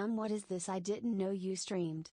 What is this? I didn't know you streamed.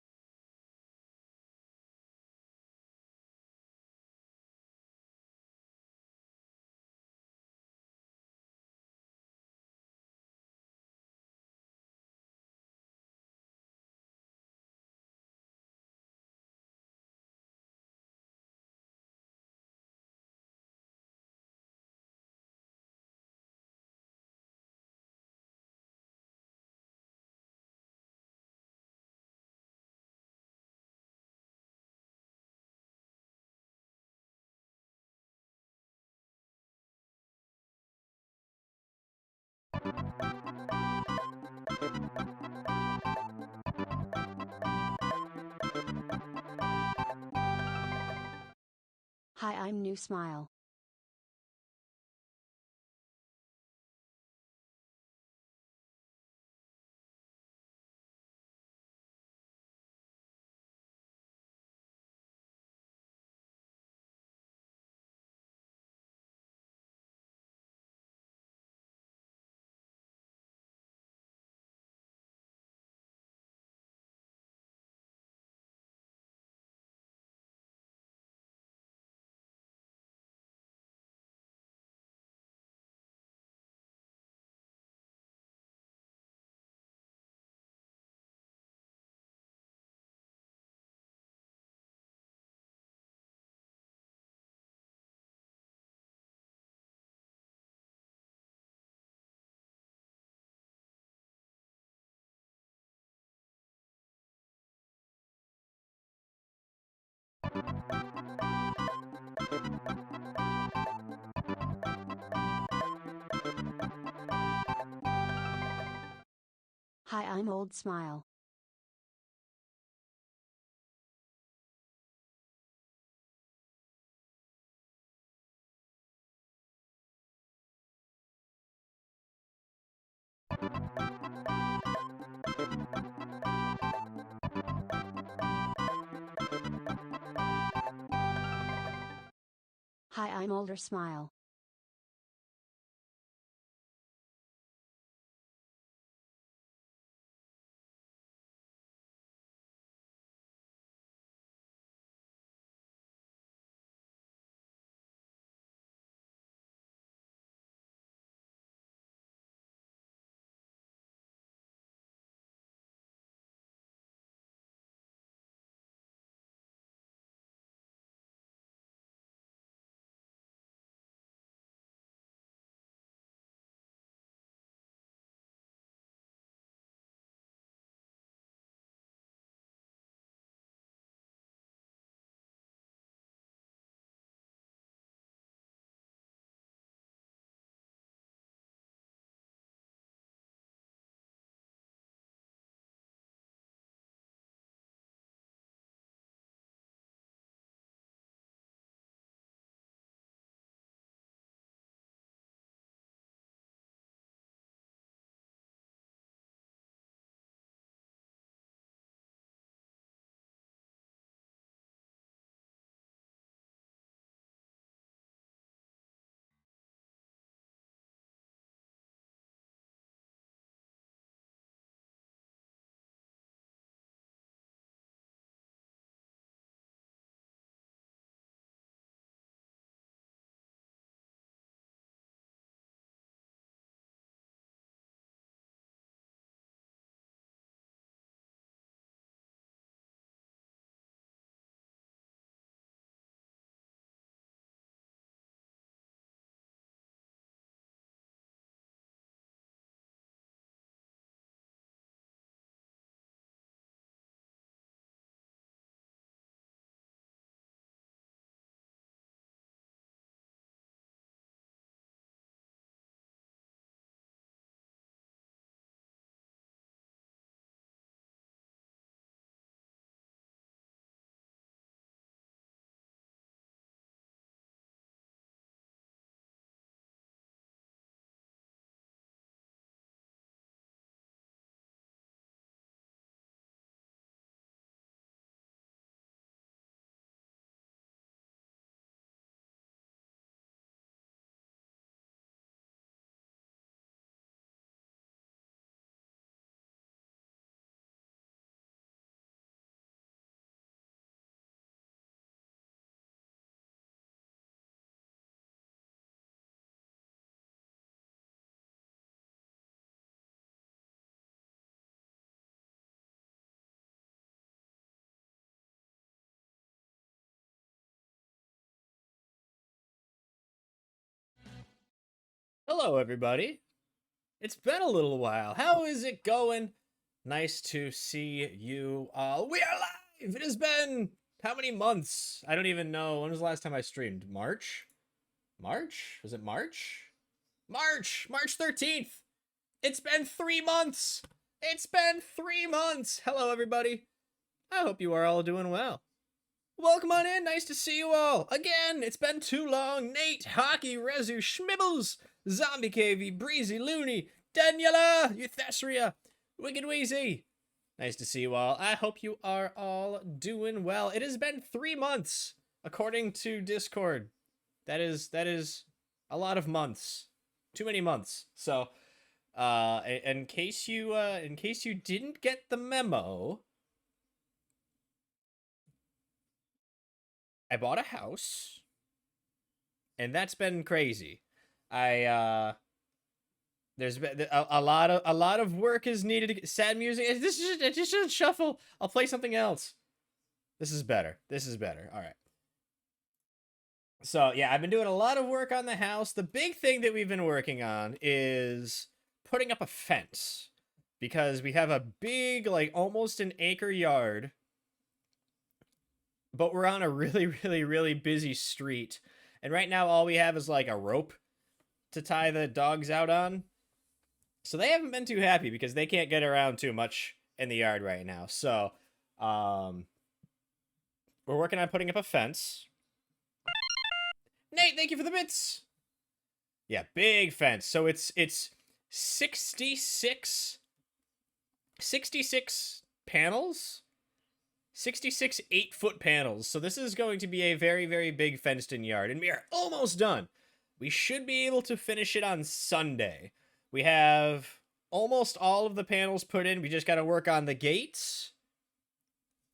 Hi, I'm New Smile. Hi, I'm Old Smile. Hi, I'm Older Smile. Hello, everybody. It's been a little while. How is it going? Nice to see you all. We are live! It has been how many months? I don't even know. When was the last time I streamed? March? March? Was it March? March 13th! It's been 3 months! It's been 3 months! Hello, everybody. I hope you are all doing well. Welcome on in. Nice to see you all. Again, it's been too long. Nate, Hockey, Rezu, Schmibbles, Zombie KV, Breezy, Looney, Daniela, Euthesria, Wicked Wheezy. Nice to see you all. I hope you are all doing well. It has been 3 months, according to Discord. That is a lot of months. Too many months. So, in case you didn't get the memo, I bought a house, and that's been crazy. There's been a lot of work is needed to get sad music. It just shouldn't shuffle. I'll play something else. This is better. All right. So yeah, I've been doing a lot of work on the house. The big thing that we've been working on is putting up a fence, because we have a big, like, almost an acre yard, but we're on a really busy street. And right now all we have is like a rope to tie the dogs out on. So they haven't been too happy because they can't get around too much in the yard right now. So, we're working on putting up a fence. Nate, thank you for the bits. Yeah, big fence. So it's 66 panels. 66 8-foot panels. So this is going to be a very big fenced-in yard, and we are almost done. We should be able to finish it on Sunday. We have almost all of the panels put in. We just got to work on the gates,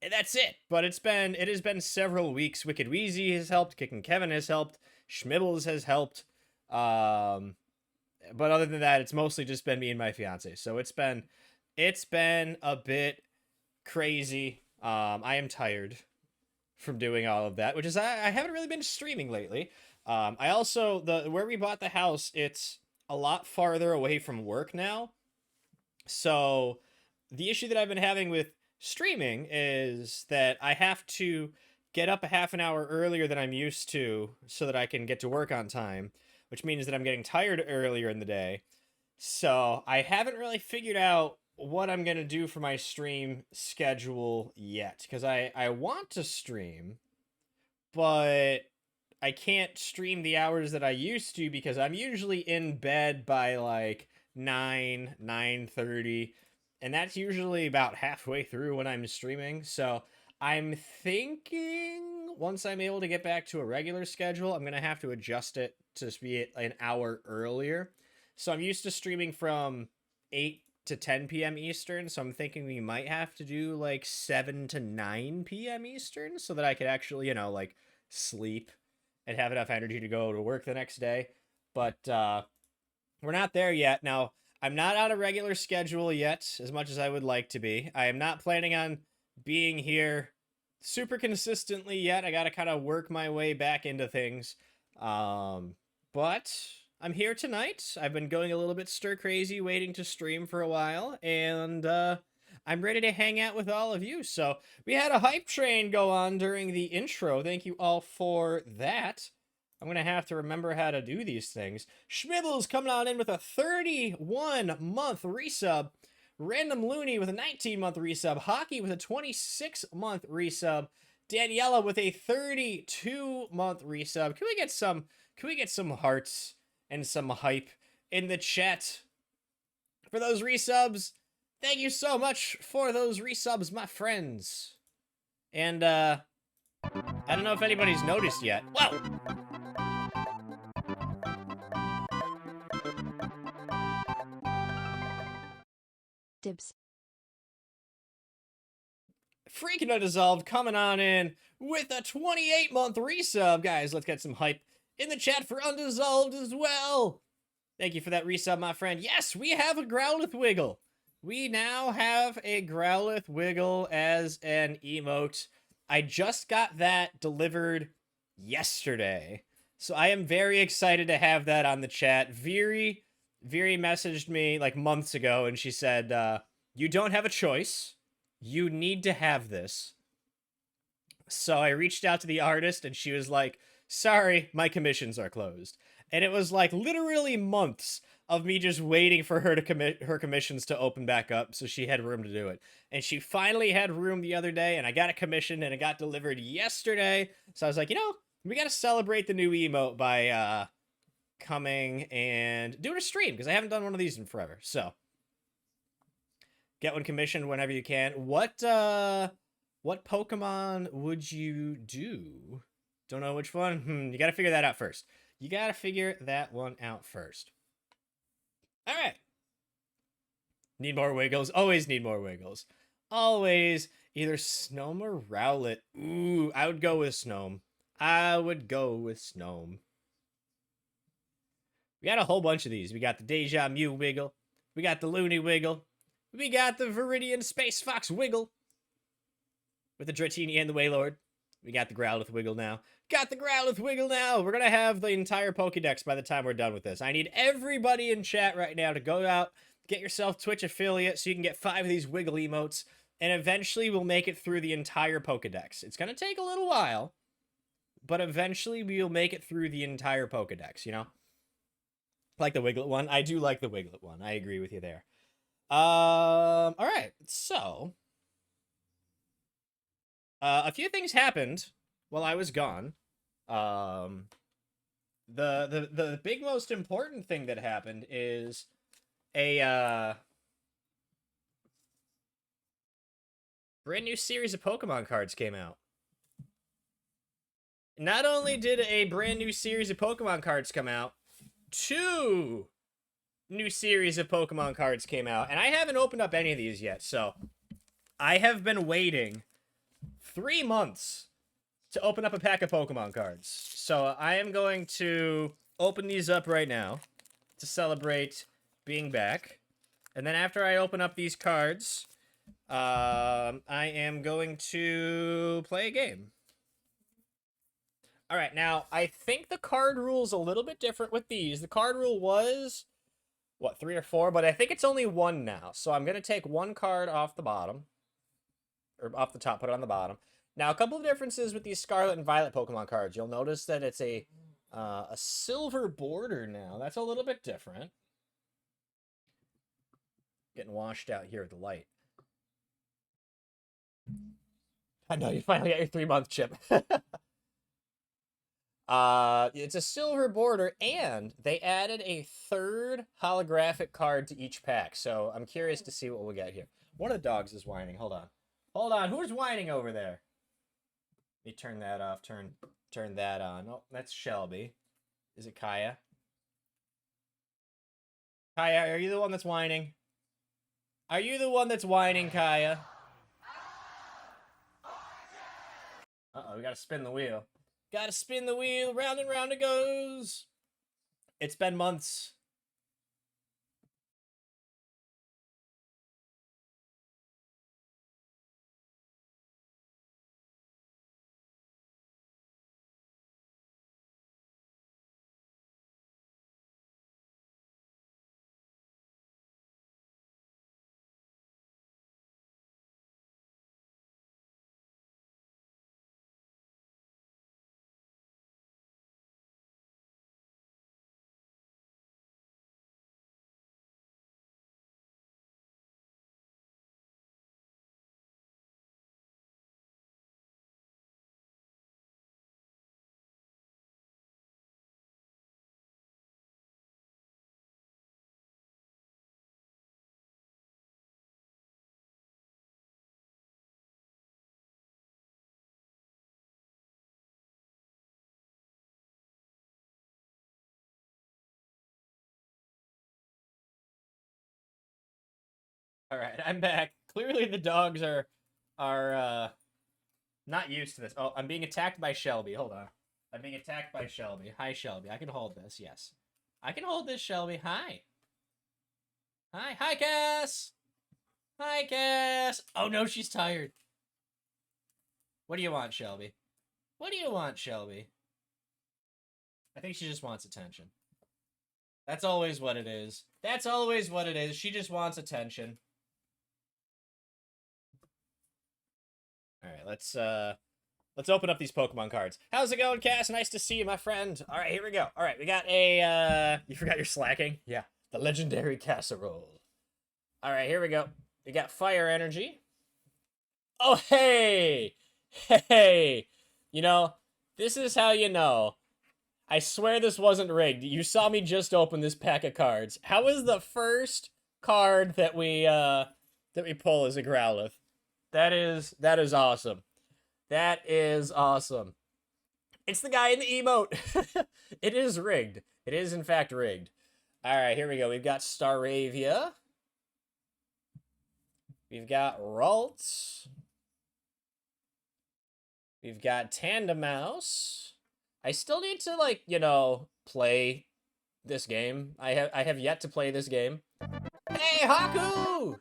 and that's it. But it has been several weeks. Wicked Wheezy has helped. Kicking Kevin has helped. Schmibbles has helped. But other than that, it's mostly just been me and my fiance. So it's been a bit crazy. I am tired from doing all of that, which is I haven't really been streaming lately. I also, where we bought the house, it's a lot farther away from work now. So the issue that I've been having with streaming is that I have to get up a half an hour earlier than I'm used to so that I can get to work on time, which means that I'm getting tired earlier in the day. So I haven't really figured out what I'm going to do for my stream schedule yet, because I want to stream, but I can't stream the hours that I used to because I'm usually in bed by like 9:30, and that's usually about halfway through when I'm streaming. So I'm thinking once I'm able to get back to a regular schedule, I'm going to have to adjust it to be an hour earlier. So I'm used to streaming from 8 to 10 p.m. Eastern, so I'm thinking we might have to do like 7 to 9 p.m. Eastern so that I could actually, like, sleep and have enough energy to go to work the next day. But we're not there yet. Now, I'm not on a regular schedule yet, as much as I would like to be. I am not planning on being here super consistently yet. I gotta kind of work my way back into things. But I'm here tonight. I've been going a little bit stir crazy waiting to stream for a while, and I'm ready to hang out with all of you. So we had a hype train go on during the intro. Thank you all for that. I'm going to have to remember how to do these things. Schmibbles coming on in with a 31-month resub. Random Looney with a 19-month resub. Hockey with a 26-month resub. Daniela with a 32-month resub. Can we get some hearts and some hype in the chat for those resubs? Thank you so much for those resubs, my friends. And I don't know if anybody's noticed yet. Whoa! Dibs. Freaking Undissolved coming on in with a 28-month resub. Guys, let's get some hype in the chat for Undissolved as well. Thank you for that resub, my friend. Yes, we have a Growlithe Wiggle. We now have a Growlithe Wiggle as an emote. I just got that delivered yesterday. So I am very excited to have that on the chat. Viri messaged me like months ago and she said, you don't have a choice. You need to have this. So I reached out to the artist and she was like, sorry, my commissions are closed. And it was like literally months of me just waiting for her to commit her commissions to open back up so she had room to do it. And she finally had room the other day and I got a commission and it got delivered yesterday. So I was like, we got to celebrate the new emote by coming and doing a stream because I haven't done one of these in forever. So get one commissioned whenever you can. What Pokemon would you do? Don't know which one? You got to figure that out first. You got to figure that one out first. All right. Need more Wiggles. Always need more Wiggles. Always either Snom or Rowlet. Ooh, I would go with Snom. I would go with Snom. We got a whole bunch of these. We got the Deja Mew Wiggle. We got the Looney Wiggle. We got the Viridian Space Fox Wiggle. With the Dratini and the Wailord. We got the Growlithe Wiggle now. Got the Growlithe Wiggle now. We're going to have the entire Pokedex by the time we're done with this. I need everybody in chat right now to go out, get yourself Twitch affiliate so you can get 5 of these Wiggle emotes, and eventually we'll make it through the entire Pokedex. It's going to take a little while, but eventually we'll make it through the entire Pokedex, you know? Like the Wiglet one. I do like the Wiglet one. I agree with you there. All right. So, a few things happened while I was gone. The big most important thing that happened is a brand new series of Pokemon cards came out. Not only did a brand new series of Pokemon cards come out, 2 new series of Pokemon cards came out, and I haven't opened up any of these yet, so I have been waiting 3 months to open up a pack of Pokemon cards. So I am going to open these up right now to celebrate being back. And then after I open up these cards, I am going to play a game. All right, now I think the card rule's a little bit different with these. The card rule was, what, 3 or 4? But I think it's only 1 now. So I'm going to take 1 card off the bottom. Or off the top, put it on the bottom. Now, a couple of differences with these Scarlet and Violet Pokemon cards. You'll notice that it's a silver border now. That's a little bit different. Getting washed out here with the light. I know, you finally got your 3-month chip. It's a silver border, and they added a 3rd holographic card to each pack. So I'm curious to see what we'll get here. One of the dogs is whining. Hold on. Hold on. Who's whining over there? Let me turn that off. Turn that on. Oh, that's Shelby. Is it Kaya? Kaya, are you the one that's whining? Are you the one that's whining, Kaya? Uh-oh, we gotta spin the wheel. Gotta spin the wheel. Round and round it goes. It's been months. All right, I'm back. Clearly the dogs are not used to this. Oh, I'm being attacked by Shelby. Hold on. I'm being attacked by Shelby. Hi, Shelby. I can hold this. Yes. I can hold this, Shelby. Hi. Hi. Hi, Cass. Hi, Cass. Oh, no, she's tired. What do you want, Shelby? What do you want, Shelby? I think she just wants attention. That's always what it is. That's always what it is. She just wants attention. All right, let's open up these Pokemon cards. How's it going, Cass? Nice to see you, my friend. All right, here we go. All right, we got a you forgot your slacking? Yeah. The legendary casserole. All right, here we go. We got fire energy. Oh, hey. Hey. You know, this is how you know. I swear this wasn't rigged. You saw me just open this pack of cards. How is the first card that we pull is a Growlithe? That is awesome. That is awesome. It's the guy in the emote. It is rigged. It is in fact rigged. All right, here we go. We've got Staravia. We've got Ralts. We've got Tandemaus. I still need to, like, you know, play this game. I have yet to play this game. Hey, Haku!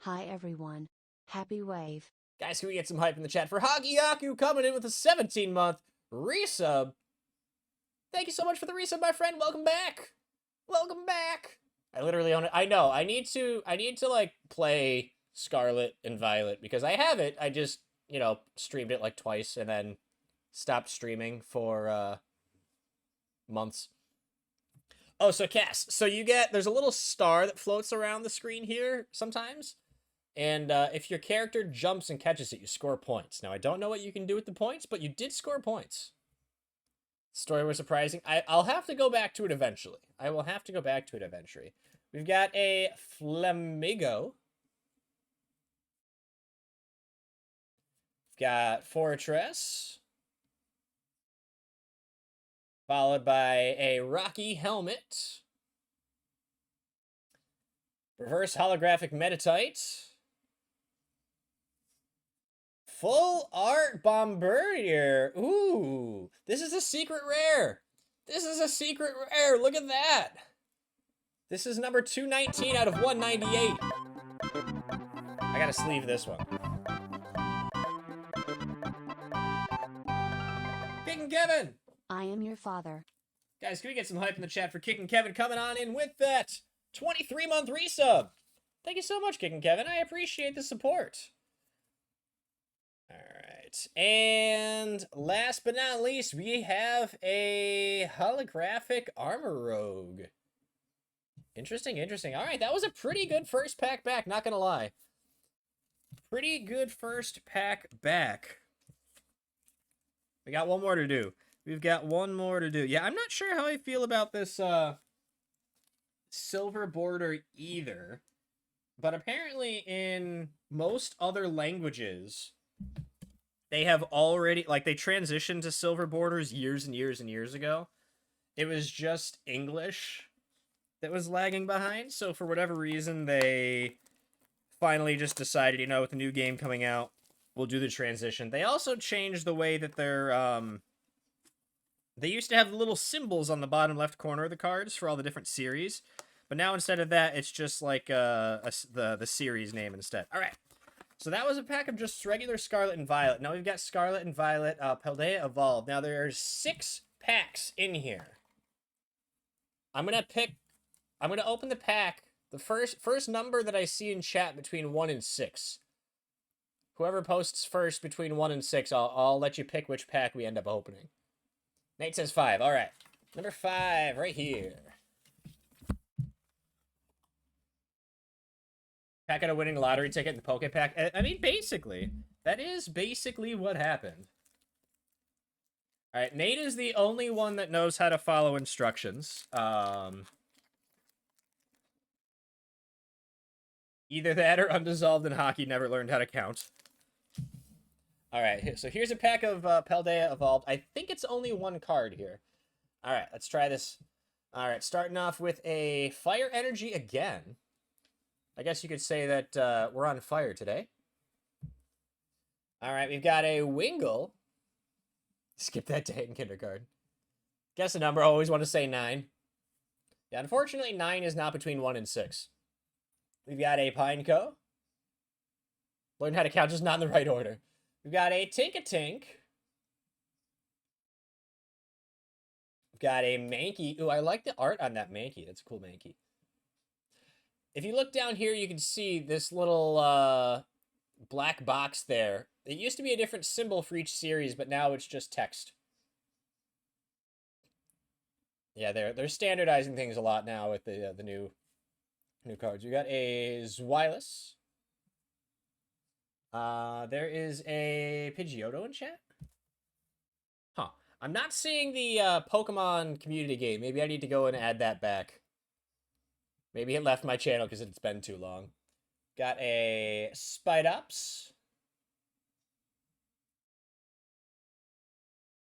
Hi everyone. Happy Wave. Guys, can we get some hype in the chat for Haku coming in with a 17-month resub? Thank you so much for the resub, my friend. Welcome back. Welcome back. I literally own it. I know. I need to like play Scarlet and Violet because I have it. I just, you know, streamed it like twice and then stopped streaming for months. Oh, so Cass, so there's a little star that floats around the screen here sometimes. And if your character jumps and catches it, you score points. Now, I don't know what you can do with the points, but you did score points. Story was surprising. I'll have to go back to it eventually. I will have to go back to it eventually. We've got a Flamigo. We've got Fortress. Followed by a Rocky Helmet. Reverse Holographic Meditite. Full Art Bombardier. Ooh, this is a secret rare. This is a secret rare. Look at that. This is number 219 out of 198. I gotta sleeve this one. Kicking Kevin. I am your father. Guys, can we get some hype in the chat for Kicking Kevin coming on in with that 23-month resub? Thank you so much, Kicking Kevin. I appreciate the support. All right, and last but not least, we have a holographic Armor Rogue. Interesting, interesting. All right, that was a pretty good first pack back, not gonna lie. Pretty good first pack back. We got one more to do. We've got one more to do. Yeah, I'm not sure how I feel about this silver border either. But apparently in most other languages, they have already, like, they transitioned to silver borders years and years and years ago. It was just English that was lagging behind. So for whatever reason, they finally just decided, you know, with the new game coming out, we'll do the transition. They also changed the way that they're, they used to have the little symbols on the bottom left corner of the cards for all the different series. But now instead of that, it's just like the series name instead. All right. So that was a pack of just regular Scarlet and Violet. Now we've got Scarlet and Violet Paldea Evolved. Now there's 6 packs in here. I'm going to open the pack. The first number that I see in chat between 1 and 6. Whoever posts first between 1 and 6, I'll let you pick which pack we end up opening. Nate says 5. All right. Number 5 right here. Pack out a winning lottery ticket in the Poke Pack. I mean, basically. That is basically what happened. All right. Nate is the only one that knows how to follow instructions. Either that or Undissolved and Hockey never learned how to count. All right, so here's a pack of Paldea Evolved. I think it's only 1 card here. All right, let's try this. All right, starting off with a Fire Energy again. I guess you could say that we're on fire today. All right, we've got a Wingull. Skip that day in kindergarten. Guess a number. I always want to say 9. Yeah, unfortunately, 9 is not between 1 and 6. We've got a Pineco. Learn how to count, just not in the right order. We've got a Tink-a-Tink. We've got a Mankey. Ooh, I like the art on that Mankey. That's a cool Mankey. If you look down here, you can see this little black box there. It used to be a different symbol for each series, but now it's just text. Yeah, they're standardizing things a lot now with the new cards. We got a Zweilous. There is a Pidgeotto in chat. Huh. I'm not seeing the Pokemon community game. Maybe I need to go and add that back. Maybe it left my channel because it's been too long. Got a Spidops.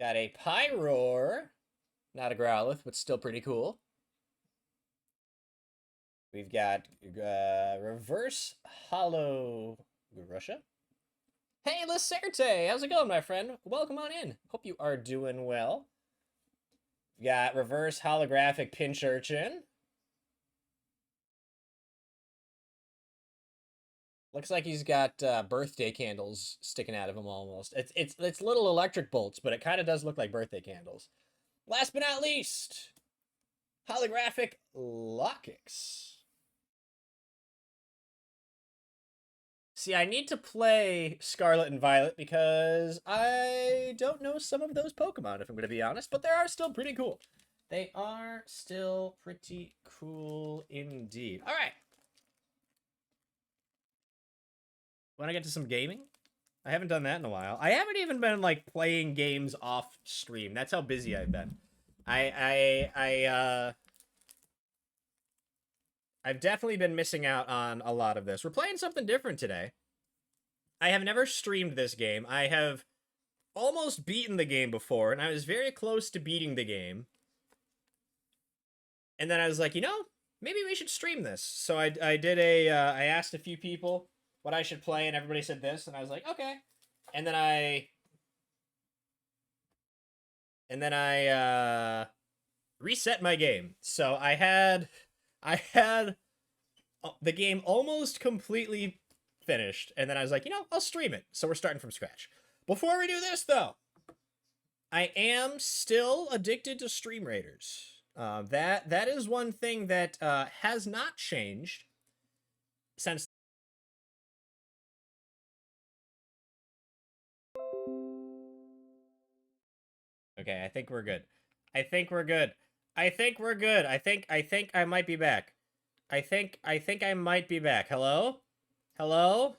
Got a Pyroar. Not a Growlithe, but still pretty cool. We've got Reverse Hollow Russia. Hey, Lacerte! How's it going, my friend? Welcome on in. Hope you are doing well. We've got Reverse Holographic Pincurchin. Looks like he's got birthday candles sticking out of him almost. It's little electric bolts, but it kind of does look like birthday candles. Last but not least, holographic Lockix. See, I need to play Scarlet and Violet because I don't know some of those Pokemon, if I'm going to be honest, but they are still pretty cool. They are still pretty cool indeed. All right. Want to get to some gaming? I haven't done that in a while. I haven't even been, like, playing games off stream. That's how busy I've been. I've definitely been missing out on a lot of this. We're playing something different today. I have never streamed this game. I have almost beaten the game before, and I was very close to beating the game. And then I was like, you know, maybe we should stream this. So I did I asked a few people what I should play, and everybody said this, and I was like, okay. And then I reset my game. So I had the game almost completely finished, and then I was like, you know, I'll stream it. So we're starting from scratch. Before we do this, though, I am still addicted to Stream Raiders. That is one thing that has not changed since. Okay, I think we're good. I think we're good. I think we're good. I think I might be back. I think I might be back. Hello? Hello?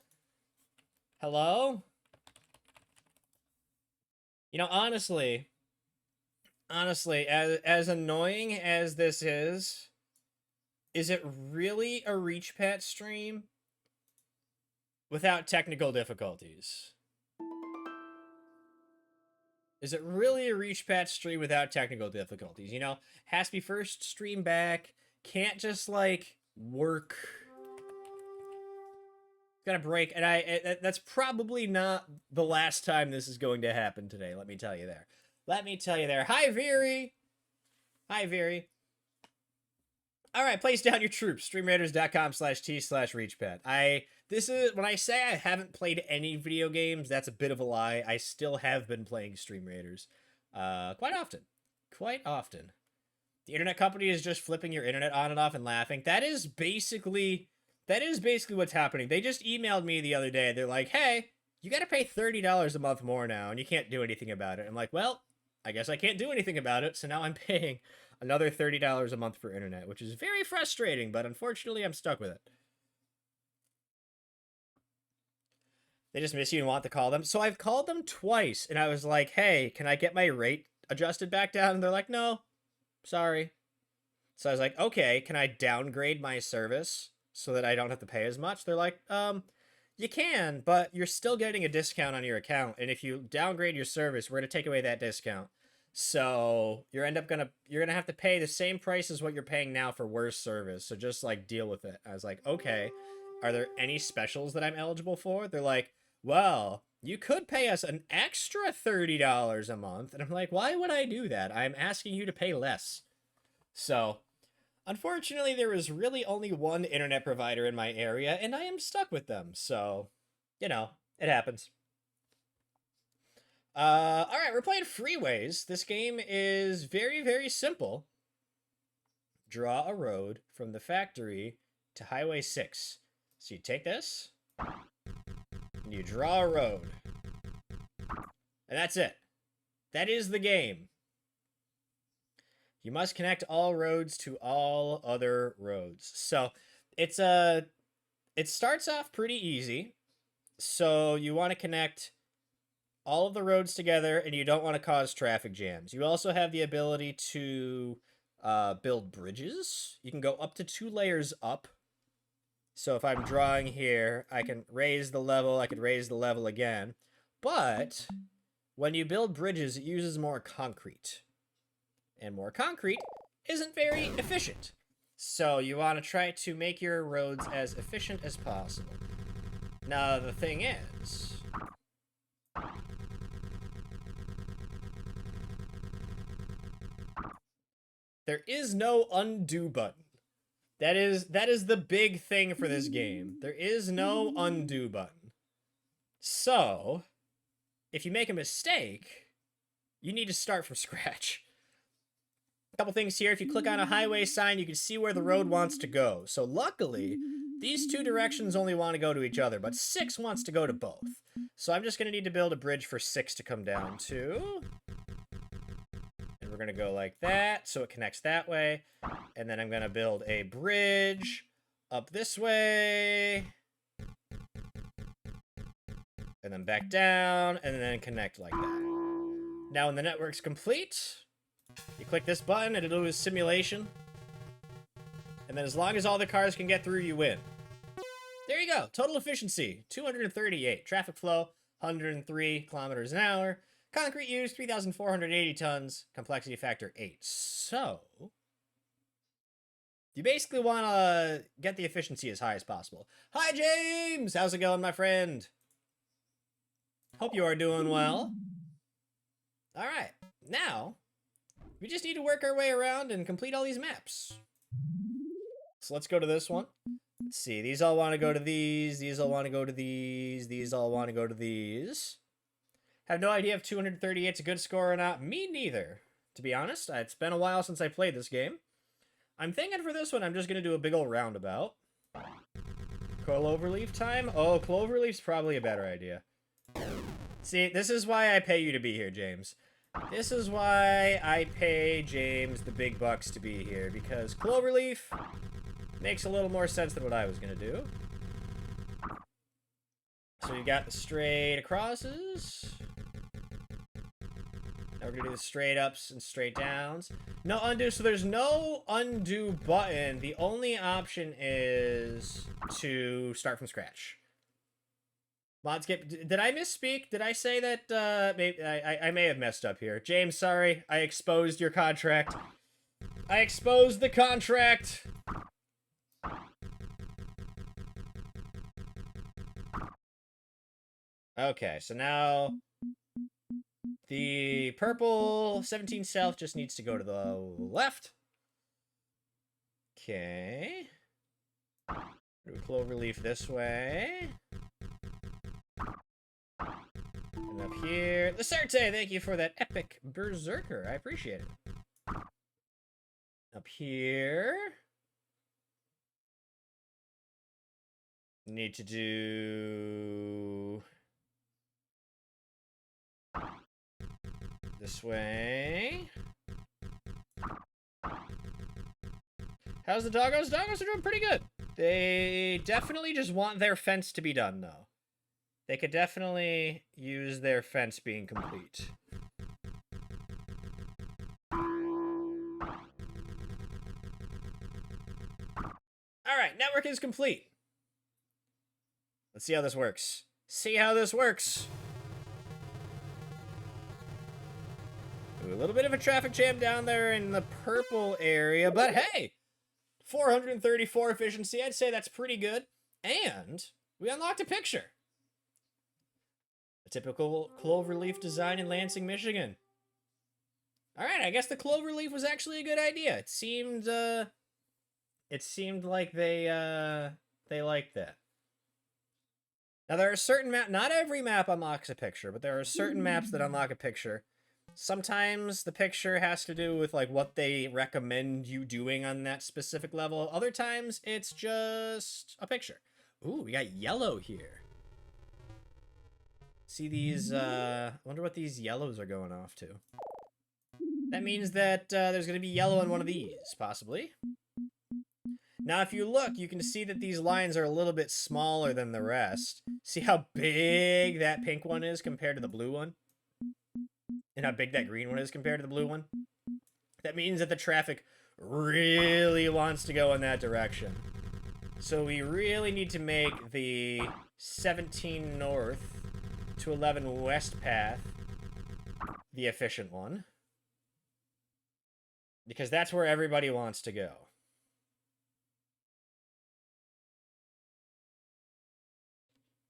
Hello? You know, honestly, as annoying as this is it really a Reach Pat stream without technical difficulties? Is it really a Reach Pat stream without technical difficulties? You know, has to be first stream back, can't just, like, work. Gonna break, and that's probably not the last time this is going to happen today, let me tell you there. Let me tell you there. Hi, Veery! Hi, Veery. Alright, place down your troops. StreamRaiders.com/t/ReachPat. This is, when I say I haven't played any video games, that's a bit of a lie. I still have been playing Stream Raiders. Quite often. Quite often. The internet company is just flipping your internet on and off and laughing. That is basically what's happening. They just emailed me the other day. They're like, hey, you gotta pay $30 a month more now, and you can't do anything about it. I'm like, well, I guess I can't do anything about it, so now I'm paying another $30 a month for internet, which is very frustrating, but unfortunately I'm stuck with it. They just miss you and want to call them. So I've called them twice, and I was like, hey, can I get my rate adjusted back down? And they're like, no, sorry. So I was like, okay, can I downgrade my service so that I don't have to pay as much? They're like, you can, but you're still getting a discount on your account, and if you downgrade your service, we're going to take away that discount. So you're gonna have to pay the same price as what you're paying now for worse service. So just, like, deal with it. I was like, okay, are there any specials that I'm eligible for? They're like, well, you could pay us an extra $30 a month. And I'm like, why would I do that? I'm asking you to pay less. So unfortunately, there is really only one internet provider in my area, and I am stuck with them. So You know, it happens. All right, we're playing Freeways. This game is very, very simple. Draw a road from the factory to Highway 6. So you take this, and you draw a road. And that's it. That is the game. You must connect all roads to all other roads. So it starts off pretty easy. So you want to connect all of the roads together, and you don't want to cause traffic jams. You also have the ability to build bridges. You can go up to 2 layers up. So if I'm drawing here, I can raise the level, I could raise the level again. But when you build bridges, it uses more concrete. And more concrete isn't very efficient. So you want to try to make your roads as efficient as possible. Now, the thing is, there is no undo button. That is the big thing for this game. There is no undo button. So, if you make a mistake, you need to start from scratch. A couple things here. If you click on a highway sign, you can see where the road wants to go. So luckily, these 2 directions only want to go to each other, but 6 wants to go to both. So I'm just going to need to build a bridge for 6 to come down to. And we're going to go like that, so it connects that way. And then I'm going to build a bridge up this way. And then back down, and then connect like that. Now when the network's complete, you click this button and it'll do a simulation. And then as long as all the cars can get through, you win. There you go. Total efficiency, 238. Traffic flow, 103 kilometers an hour. Concrete use, 3,480 tons. Complexity factor, 8. So, you basically want to get the efficiency as high as possible. Hi, James! How's it going, my friend? Hope you are doing well. All right. Now, we just need to work our way around and complete all these maps. So let's go to this one. Let's see. These all want to go to these. These all want to go to these. These all want to go to these. Have no idea if 238 is a good score or not. Me neither, to be honest. It's been a while since I played this game. I'm thinking for this one, I'm just going to do a big old roundabout. Cloverleaf time? Oh, Cloverleaf's probably a better idea. See, this is why I pay you to be here, James. This is why I pay James the big bucks to be here, because Cloverleaf makes a little more sense than what I was going to do. So you got the straight acrosses. Now we're going to do the straight ups and straight downs. No undo, so there's no undo button. The only option is to start from scratch. Modscape, did I misspeak? Did I say that, maybe, I may have messed up here. James, sorry, I exposed your contract. I exposed the contract! Okay, so now the purple 17 South just needs to go to the left. Okay. Do Cloverleaf this way. And up here, Lacerte, thank you for that epic berserker. I appreciate it. Up here. Need to do this way. How's the doggos? Doggos are doing pretty good. They definitely just want their fence to be done, though. They could definitely use their fence being complete. Alright, network is complete. Let's see how this works. See how this works. Ooh, a little bit of a traffic jam down there in the purple area, but hey! 434 efficiency, I'd say that's pretty good. And we unlocked a picture. A typical Cloverleaf design in Lansing, Michigan. Alright, I guess the Cloverleaf was actually a good idea. It seemed like they liked that. Now, there are certain not every map unlocks a picture, but there are certain maps that unlock a picture. Sometimes the picture has to do with like what they recommend you doing on that specific level. Other times it's just a picture. Ooh, we got yellow here. See these, I wonder what these yellows are going off to. That means that there's going to be yellow on one of these, possibly. Now, if you look, you can see that these lines are a little bit smaller than the rest. See how big that pink one is compared to the blue one? And how big that green one is compared to the blue one? That means that the traffic really wants to go in that direction. So we really need to make the 17 north to 11 west path the efficient one. Because that's where everybody wants to go.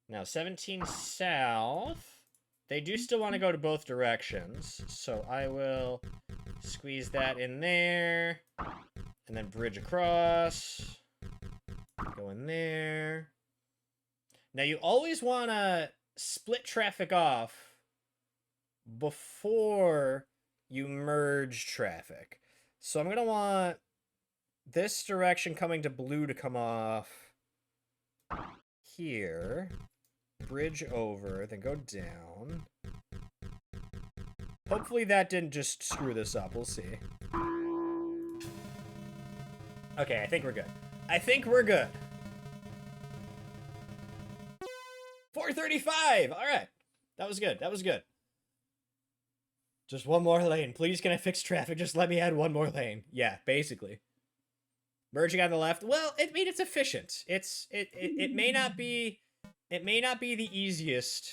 Now, 17 south, they do still want to go to both directions, so I will squeeze that in there, and then bridge across, go in there. Now, you always want to split traffic off before you merge traffic. So I'm going to want this direction coming to blue to come off here. Bridge over, then go down. Hopefully that didn't just screw this up. We'll see. Okay, I think we're good. I think we're good. 435! Alright. That was good. That was good. Just one more lane. Please, can I fix traffic? Just let me add one more lane. Yeah, basically. Merging on the left. Well, I mean, it's efficient. It may not be... It may not be the easiest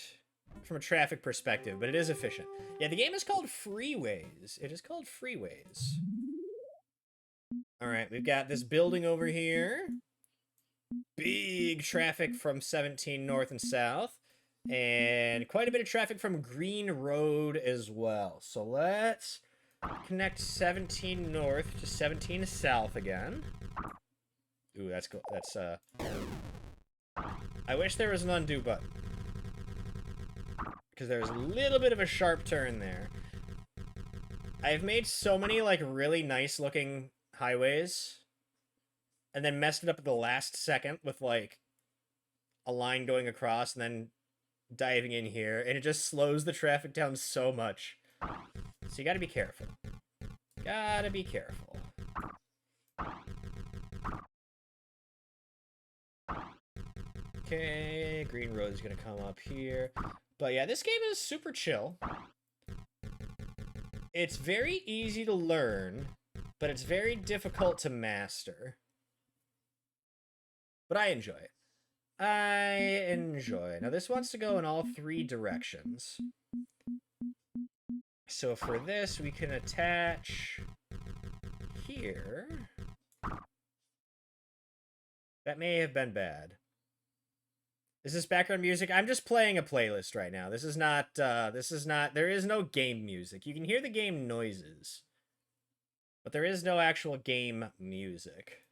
from a traffic perspective, but it is efficient. Yeah, the game is called Freeways. It is called Freeways. All right, we've got this building over here. Big traffic from 17 north and south. And quite a bit of traffic from Green Road as well. So let's connect 17 north to 17 south again. Ooh, that's cool. That's, I wish there was an undo button. Because there's a little bit of a sharp turn there. I've made so many, like, really nice looking highways. And then messed it up at the last second with, like, a line going across and then diving in here. And it just slows the traffic down so much. So you gotta be careful. Gotta be careful. Okay, Green Road is gonna come up here. But yeah, this game is super chill. It's very easy to learn, but it's very difficult to master. But I enjoy it. I enjoy. Now this wants to go in all three directions. So for this, we can attach here. That may have been bad. Is this background music? I'm just playing a playlist right now. This is not, there is no game music. You can hear the game noises, but there is no actual game music.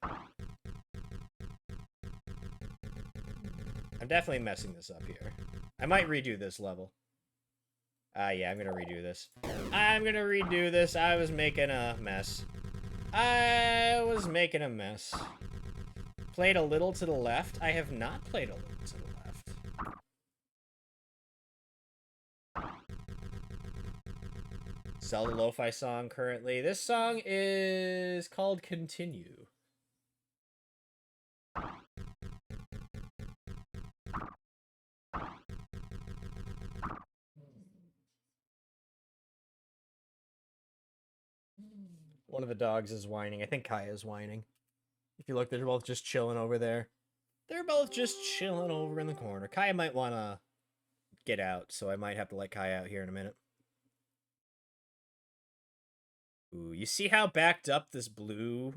I'm definitely messing this up here. I might redo this level. Yeah, I'm gonna redo this. I'm gonna redo this. I was making a mess. Played a little to the left. I have not played a little to the left. Zelda Lo-Fi song currently. This song is called Continue. One of the dogs is whining. I think Kaya is whining. If you look, they're both just chilling over there. They're both just chilling over in the corner. Kaya might want to get out, so I might have to let Kaya out here in a minute. Ooh, you see how backed up this blue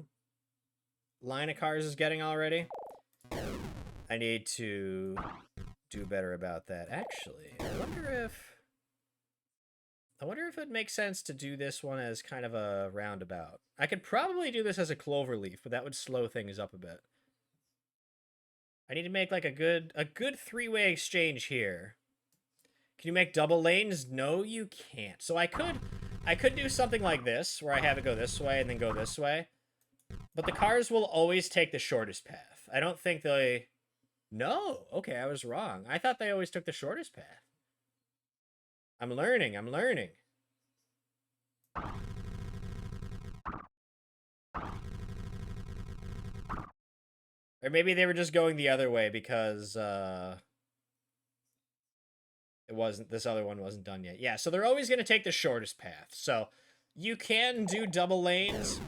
line of cars is getting already? I need to do better about that. Actually, I wonder if it makes sense to do this one as kind of a roundabout. I could probably do this as a clover leaf, but that would slow things up a bit. I need to make like a good three-way exchange here. Can you make double lanes? No, you can't. So I could do something like this, where I have it go this way and then go this way. But the cars will always take the shortest path. I don't think they... No! Okay, I was wrong. I thought they always took the shortest path. I'm learning, I'm learning. Or maybe they were just going the other way because, this other one wasn't done yet. Yeah, so they're always going to take the shortest path. So you can do double lanes,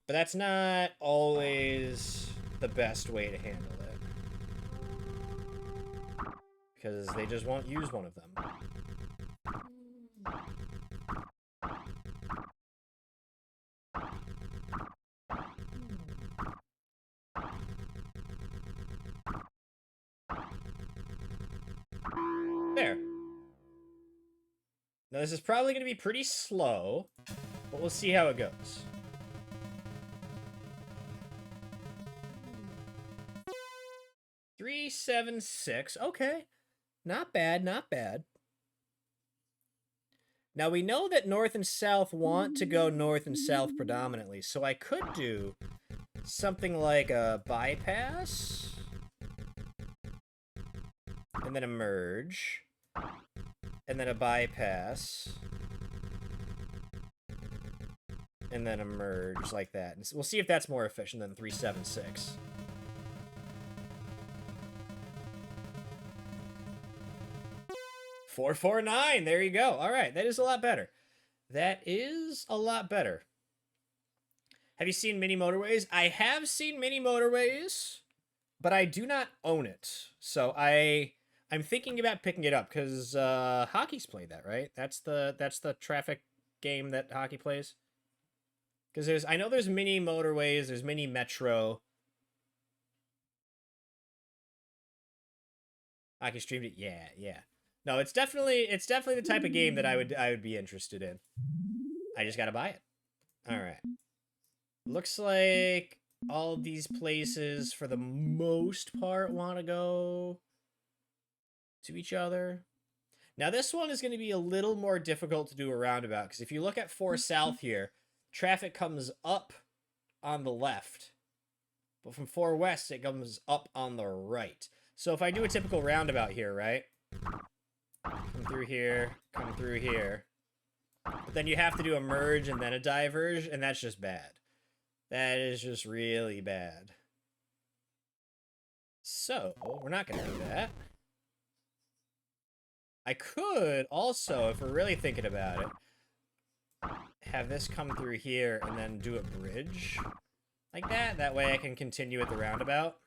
but that's not always the best way to handle it. Because they just won't use one of them. There. Now this is probably going to be pretty slow, but we'll see how it goes. Three, 7, 6. Okay. Not bad, not bad. Now we know that north and south want to go north and south predominantly, so I could do something like a bypass, and then a merge, and then a bypass, and then a merge like that. And we'll see if that's more efficient than 3, 7, 6. Four, 4, 9. There you go. All right, that is a lot better. That is a lot better. Have you seen Mini Motorways? I have seen Mini Motorways, but I do not own it. So I'm thinking about picking it up because Hockey's played that, right? That's the traffic game that Hockey plays. Because I know there's Mini Motorways, there's Mini Metro. Hockey streamed it. Yeah, yeah. No, it's definitely the type of game that I would be interested in. I just gotta buy it. All right. Looks like all these places, for the most part, want to go to each other. Now, this one is going to be a little more difficult to do a roundabout, because if you look at 4 South here, traffic comes up on the left. But from 4 West, it comes up on the right. So if I do a typical roundabout here, right? Come through here, come through here. But then you have to do a merge and then a diverge, and that's just bad. That is just really bad. So, we're not going to do that. I could also, if we're really thinking about it, have this come through here and then do a bridge like that. That way I can continue at the roundabout.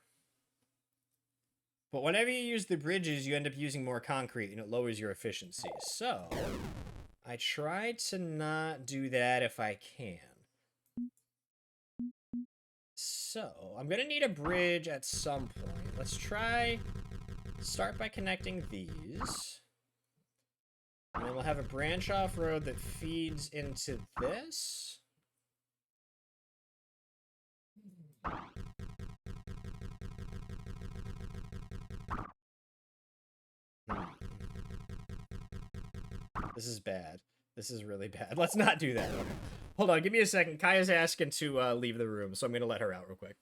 But whenever you use the bridges, you end up using more concrete, and it lowers your efficiency. So, I try to not do that if I can. So, I'm going to need a bridge at some point. Let's start by connecting these. And then we'll have a branch off road that feeds into this. This is bad. This is really bad. Let's not do that. Okay. Hold on, give me a second. Kaya's asking to leave the room, so I'm going to let her out real quick.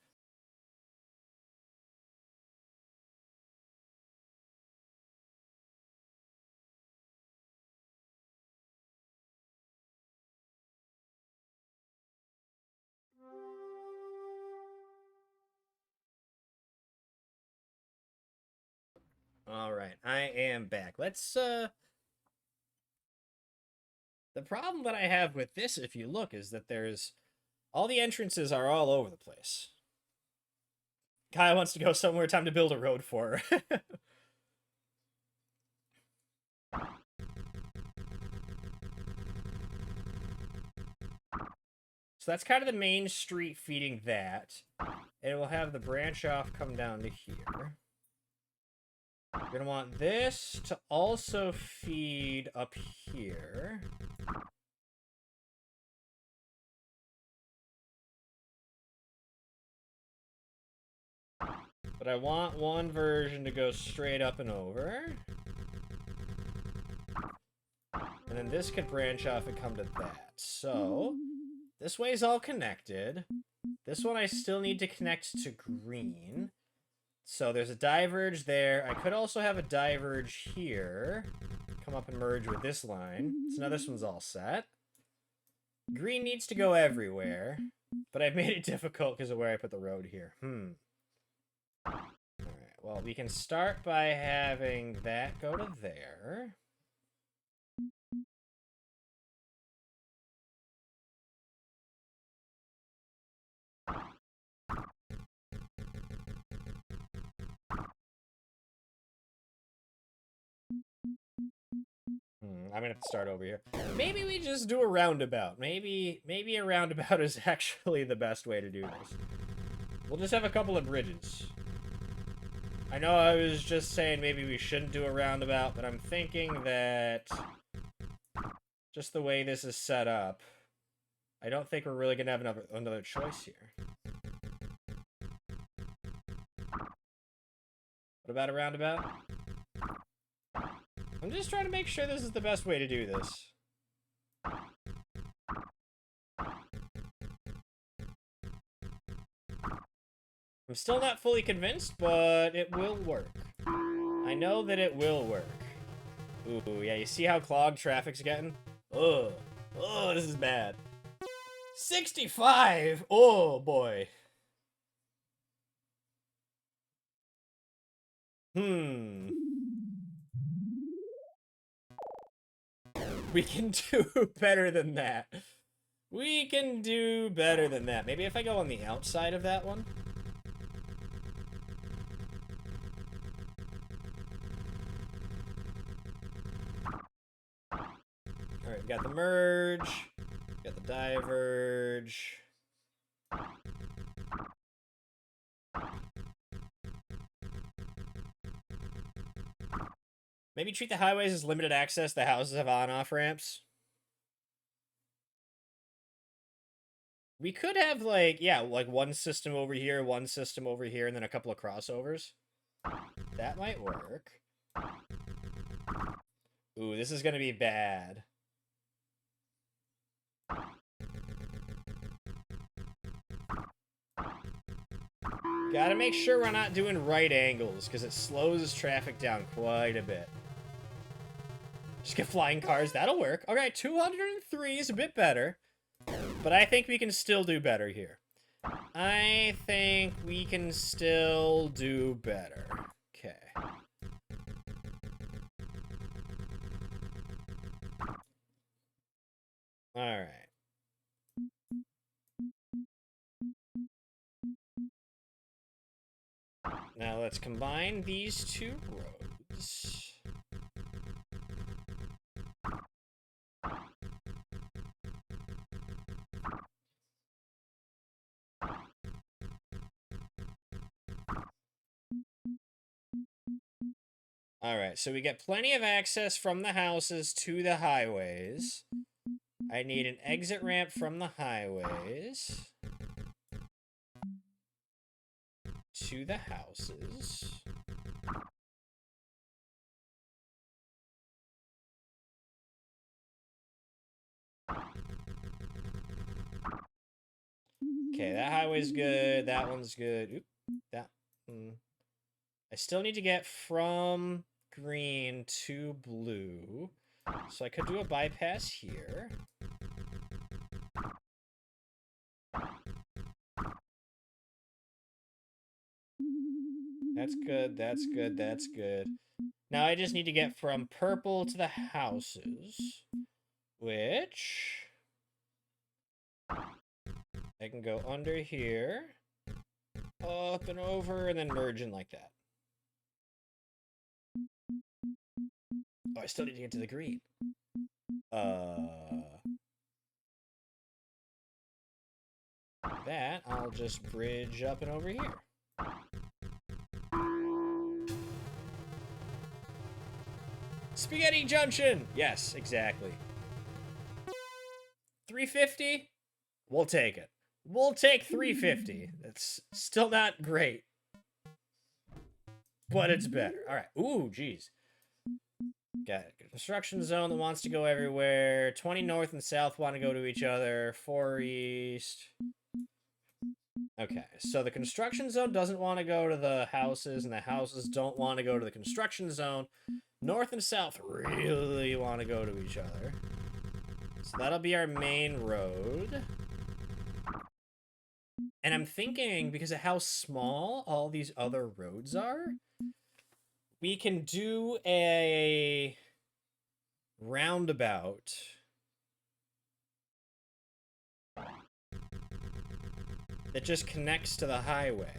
All right, I am back. Let's, The problem that I have with this, if you look, is that all the entrances are all over the place. Kaya wants to go somewhere, time to build a road for her. So that's kind of the main street feeding that. And it will have the branch off come down to here. You're going to want this to also feed up here. But But I want one version to go straight up and over. And then this could branch off and come to that. So, this way is all connected. This one I still need to connect to green. So there's a diverge there. I could also have a diverge here. Come up and merge with this line. So now this one's all set. Green needs to go everywhere. But I've made it difficult because of where I put the road here. Alright, well, we can start by having that go to there. I'm gonna have to start over here. Maybe we just do a roundabout. Maybe a roundabout is actually the best way to do this. We'll just have a couple of bridges. I know I was just saying maybe we shouldn't do a roundabout, but I'm thinking that just the way this is set up, I don't think we're really gonna have another choice here. What about a roundabout? I'm just trying to make sure this is the best way to do this. I'm still not fully convinced, but it will work. I know that it will work. Ooh, yeah, you see how clogged traffic's getting? Ugh. Oh, this is bad. 65! Oh, boy. We can do better than that. We can do better than that. Maybe if I go on the outside of that one? Alright, we got the merge. We got the diverge. Maybe treat the highways as limited access. The houses have on-off ramps. We could have, like, yeah, like one system over here, one system over here, and then a couple of crossovers. That might work. Ooh, this is gonna be bad. Gotta make sure we're not doing right angles, because it slows traffic down quite a bit. Just get flying cars, that'll work. Okay, 203 is a bit better. But I think we can still do better here. I think we can still do better. Okay. Alright. Now let's combine these two roads. Alright, so we get plenty of access from the houses to the highways. I need an exit ramp from the highways to the houses. Okay, that highway's good. That one's good. Oop, that. I still need to get from green to blue. So I could do a bypass here. That's good, that's good, that's good. Now I just need to get from purple to the houses, which I can go under here, up and over, and then merge in like that. Oh, I still need to get to the green. That, I'll just bridge up and over here. Spaghetti Junction! Yes, exactly. 350? We'll take it. We'll take 350. That's still not great. but it's better. All right. Ooh, geez. Got a construction zone that wants to go everywhere. 20 north and south want to go to each other. 4 east. Okay, so the construction zone doesn't want to go to the houses, and the houses don't want to go to the construction zone. North and south really want to go to each other. So that'll be our main road. And I'm thinking, because of how small all these other roads are, we can do a roundabout that just connects to the highway.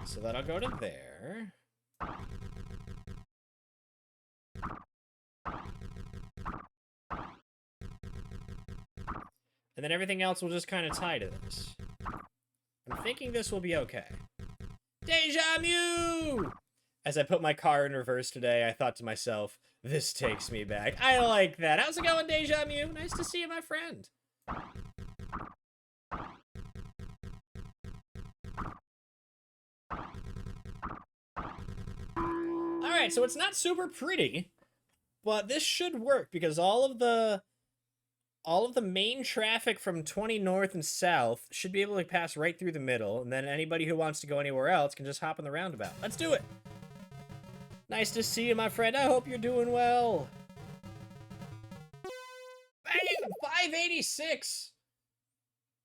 So that'll go to there. And then everything else will just kind of tie to this. I'm thinking this will be okay. Deja vu! As I put my car in reverse today, I thought to myself, this takes me back. I like that. How's it going, Deja vu? Nice to see you, my friend. Alright, so it's not super pretty, but this should work because all of the main traffic from 20 north and south should be able to pass right through the middle, and then anybody who wants to go anywhere else can just hop in the roundabout. Let's do it! Nice to see you, my friend. I hope you're doing well. Bam! 586!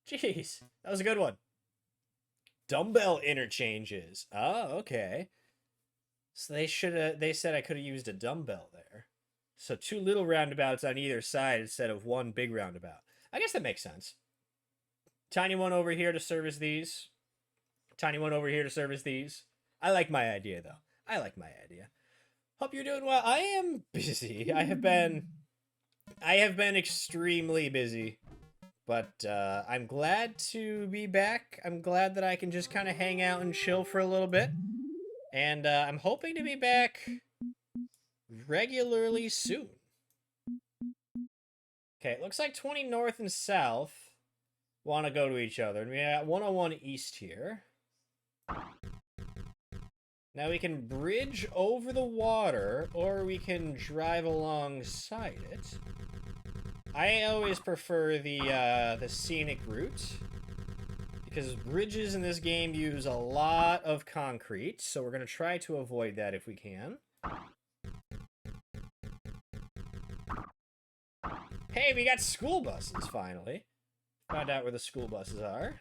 Jeez, that was a good one. Dumbbell interchanges. Oh, okay. So they said I could have used a dumbbell there. So 2 little roundabouts on either side instead of 1 big roundabout. I guess that makes sense. Tiny one over here to service these. Tiny one over here to service these. I like my idea, though. I like my idea. Hope you're doing well. I am busy. I have been extremely busy. But I'm glad to be back. I'm glad that I can just kind of hang out and chill for a little bit. And I'm hoping to be back regularly soon. Okay, it looks like 20 north and south want to go to each other. And we got 101 east here. Now we can bridge over the water, or we can drive alongside it. I always prefer the scenic route, because bridges in this game use a lot of concrete, so we're going to try to avoid that if we can. Hey, we got school buses, finally. Found out where the school buses are.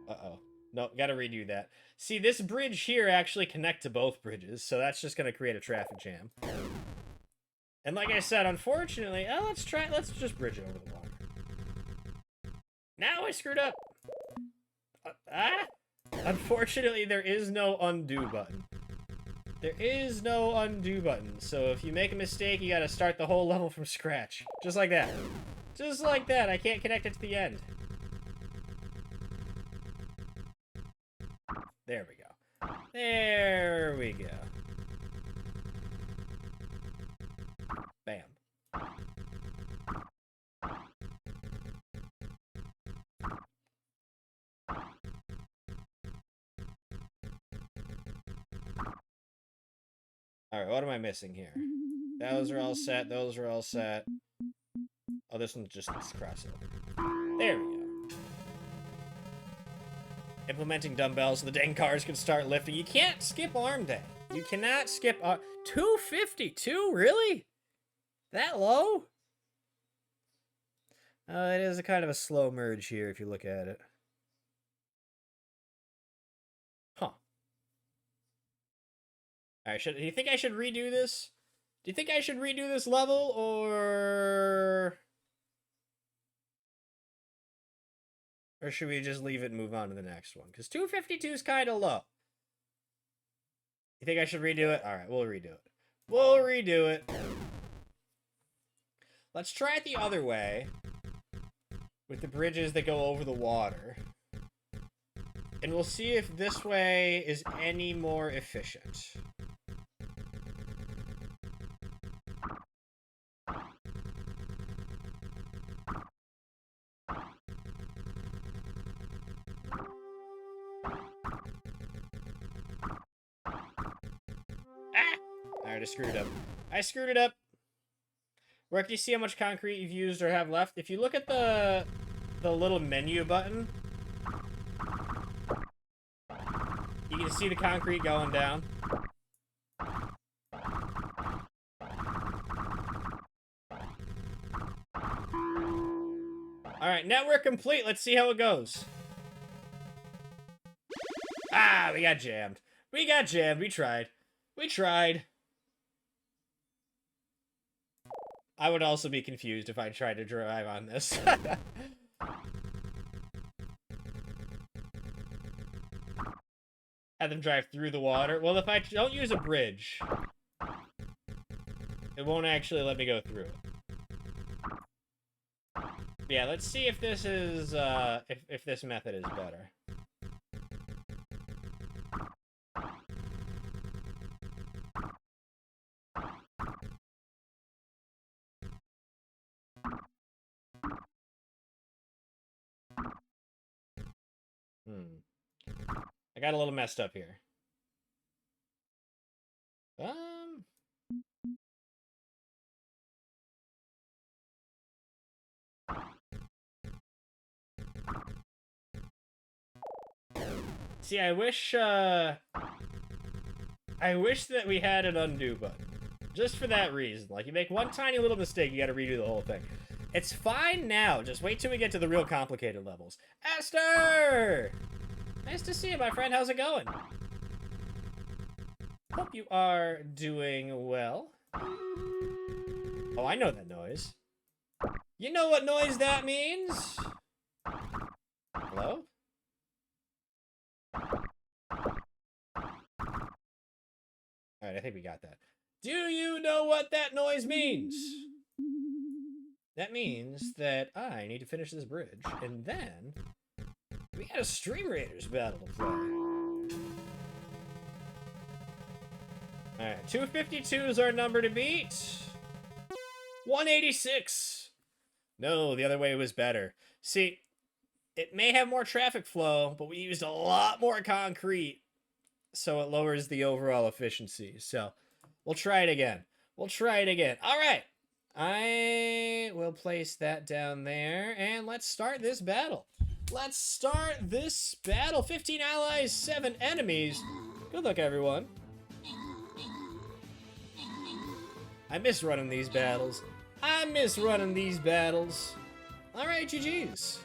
Uh-oh. No, gotta redo that. See, this bridge here actually connects to both bridges, so that's just gonna create a traffic jam. And like I said, unfortunately... Oh, let's just bridge over the water. Now I screwed up! Unfortunately, there is no undo button. There is no undo button, so if you make a mistake, you gotta start the whole level from scratch. Just like that. Just like that, I can't connect it to the end. There we go. There we go. Bam. Alright, what am I missing here? Those are all set, those are all set. Oh, this one's just crossover. There we go. Implementing dumbbells so the dang cars can start lifting. You can't skip arm day. You cannot skip 252? Really? That low? It is a kind of a slow merge here if you look at it. Huh. Alright, do you think I should redo this? Do you think I should redo this level, or should we just leave it and move on to the next one? Because 252 is kind of low. You think I should redo it? Alright, we'll redo it. We'll redo it. Let's try it the other way. With the bridges that go over the water. And we'll see if this way is any more efficient. Alright, I screwed it up. I screwed it up. Where can you see how much concrete you've used or have left? If you look at the little menu button, you can see the concrete going down. Alright, network complete. Let's see how it goes. Ah, we got jammed. We got jammed. We tried. We tried. I would also be confused if I tried to drive on this. Have them drive through the water. Well, if I don't use a bridge, it won't actually let me go through it. Yeah, let's see if this is, if this method is better. I got a little messed up here. See, I wish that we had an undo button. Just for that reason. Like, you make one tiny little mistake, you gotta redo the whole thing. It's fine now. Just wait till we get to the real complicated levels. Esther! Nice to see you, my friend. How's it going? Hope you are doing well. Oh, I know that noise. You know what noise that means? Hello? Alright, I think we got that. Do you know what that noise means? That means that I need to finish this bridge, and then we got a Stream Raiders battle to play. Alright, 252 is our number to beat. 186. No, the other way was better. See, it may have more traffic flow, but we used a lot more concrete, so it lowers the overall efficiency. So, we'll try it again. We'll try it again. All right. I will place that down there, and let's start this battle. Let's start this battle. 15 allies, 7 enemies. Good luck, everyone. I miss running these battles. I miss running these battles. All right, GG's.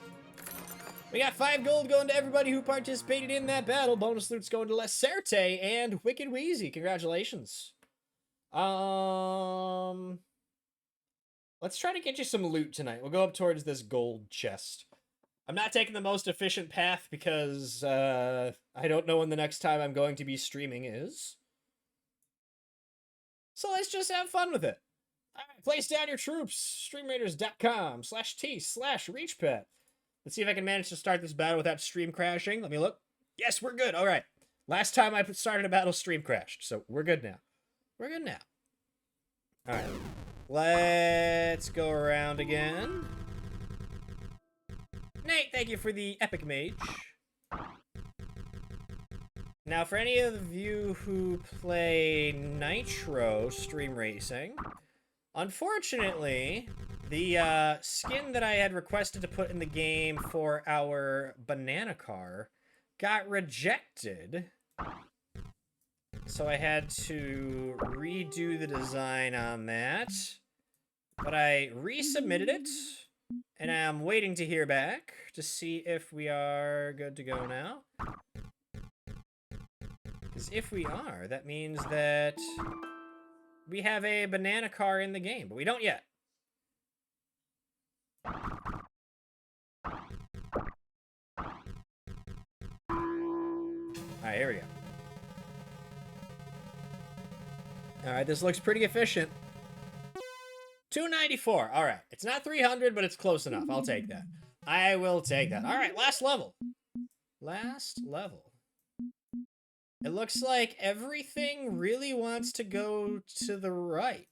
We got 5 gold going to everybody who participated in that battle. Bonus loot's going to Lacerte and Wicked Wheezy. Congratulations. Let's try to get you some loot tonight. We'll go up towards this gold chest. I'm not taking the most efficient path because I don't know when the next time I'm going to be streaming is. So let's just have fun with it. All right, place down your troops. StreamRaiders.com/t/reachpet. Let's see if I can manage to start this battle without stream crashing. Let me look. Yes, we're good. All right. Last time I started a battle, stream crashed. So we're good now. We're good now. All right. Let's go around again. Nate, thank you for the epic mage. Now, for any of you who play Nitro Stream Racing, unfortunately, the skin that I had requested to put in the game for our banana car got rejected. So I had to redo the design on that. But I resubmitted it, and I'm waiting to hear back to see if we are good to go now. Because if we are, that means that we have a banana car in the game, but we don't yet. Alright, here we go. Alright, this looks pretty efficient. 294. Alright, it's not 300, but it's close enough. I'll take that. I will take that. Alright, last level. Last level. It looks like everything really wants to go to the right.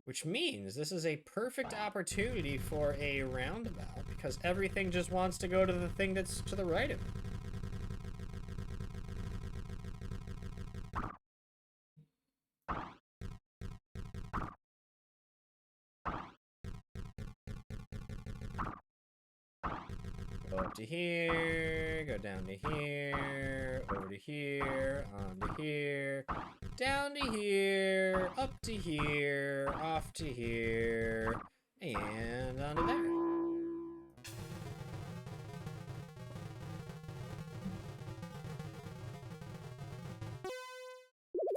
Which means this is a perfect opportunity for a roundabout, because everything just wants to go to the thing that's to the right of it. Go up to here, go down to here, over to here, on to here, down to here, up to here, off to here, and onto there.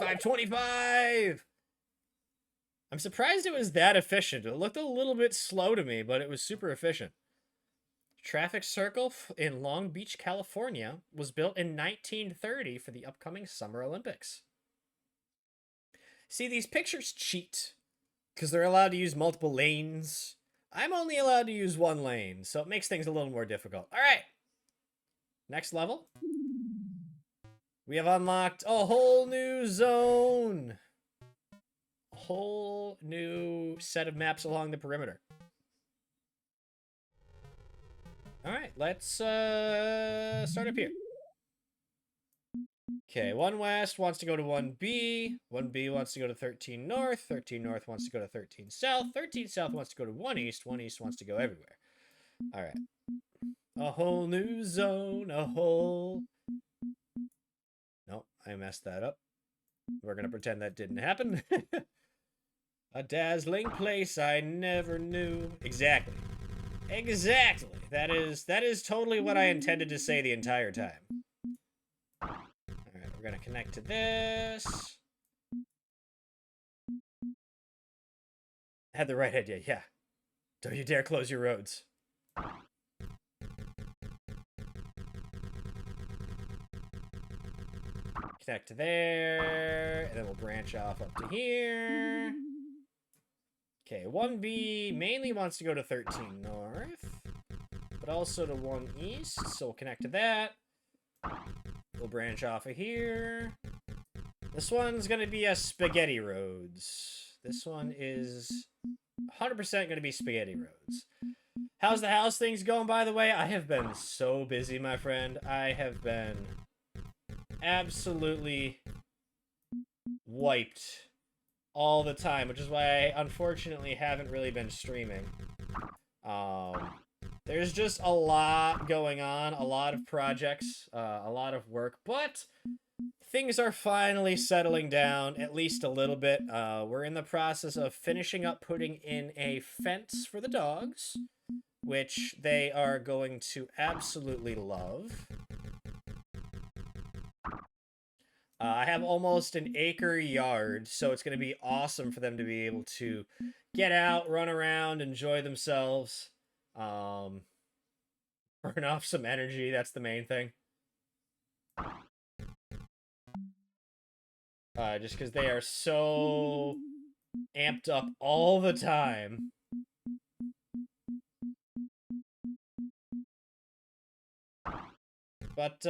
$5.25! I'm surprised it was that efficient. It looked a little bit slow to me, but it was super efficient. Traffic Circle in Long Beach, California was built in 1930 for the upcoming Summer Olympics. See, these pictures cheat because they're allowed to use multiple lanes. I'm only allowed to use one lane, so it makes things a little more difficult. All right. Next level. We have unlocked a whole new zone. A whole new set of maps along the perimeter. All right, let's start up here. Okay, 1 West wants to go to 1B. 1B wants to go to 13 North. 13 North wants to go to 13 South. 13 South wants to go to 1 East. 1 East wants to go everywhere. All right. A whole new zone. A whole... Nope, I messed that up. We're going to pretend that didn't happen. A dazzling place I never knew. Exactly. Exactly. That is totally what I intended to say the entire time. Alright, we're gonna connect to this. I had the right idea, yeah. Don't you dare close your roads. Connect to there, and then we'll branch off up to here. Okay, 1B mainly wants to go to 13 North, but also to 1 East, so we'll connect to that. We'll branch off of here. This one's going to be a spaghetti roads. This one is 100% going to be spaghetti roads. How's the house things going, by the way? I have been so busy, my friend. I have been absolutely wiped all the time, which is why I unfortunately haven't really been streaming. There's just a lot going on, a lot of projects, a lot of work, but things are finally settling down, at least a little bit. We're in the process of finishing up putting in a fence for the dogs, which they are going to absolutely love. I have almost an acre yard, so it's going to be awesome for them to be able to get out, run around, enjoy themselves, burn off some energy. That's the main thing. Just because they are so amped up all the time. But,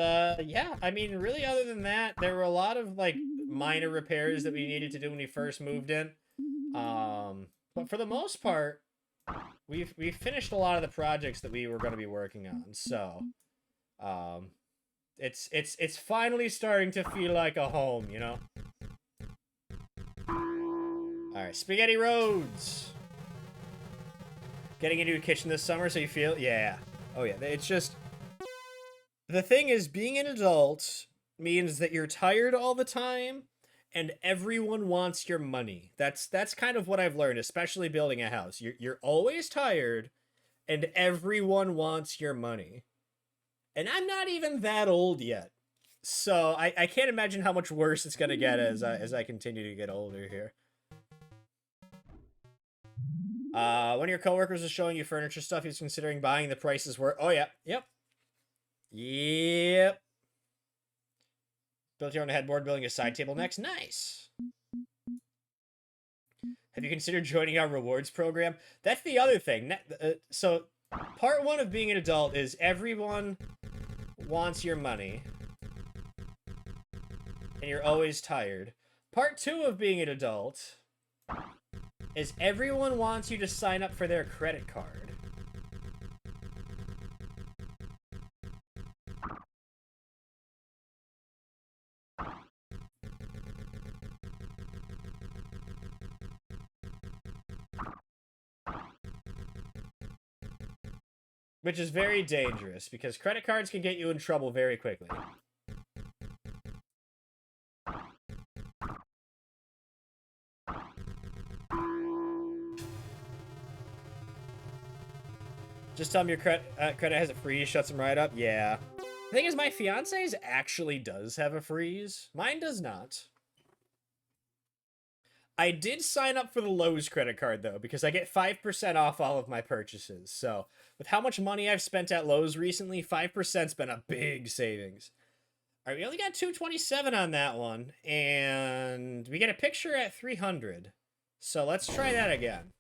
yeah, I mean, really, other than that, there were a lot of, like, minor repairs that we needed to do when we first moved in. But for the most part, we've finished a lot of the projects that we were going to be working on, so, it's finally starting to feel like a home, you know? Alright, spaghetti roads! Getting into a kitchen this summer, so you feel, yeah. Oh yeah, it's just... The thing is, being an adult means that you're tired all the time, and everyone wants your money. That's kind of what I've learned, especially building a house. You're always tired, and everyone wants your money. And I'm not even that old yet, so I can't imagine how much worse it's gonna get as I continue to get older here. One of your coworkers was showing you furniture stuff he was considering buying. The prices were... Oh yeah, yep. Yep. Built your own headboard, building a side table next. Nice. Have you considered joining our rewards program? That's the other thing. So Part 1 of being an adult is everyone wants your money. And you're always tired. Part 2 of being an adult is everyone wants you to sign up for their credit card. Which is very dangerous, because credit cards can get you in trouble very quickly. Just tell them your credit has a freeze, shuts them right up. Yeah. The thing is, my fiance's actually does have a freeze. Mine does not. I did sign up for the Lowe's credit card, though, because I get 5% off all of my purchases. So, with how much money I've spent at Lowe's recently, 5%'s been a big savings. All right, we only got 227 on that one, and we get a picture at 300. So let's try that again.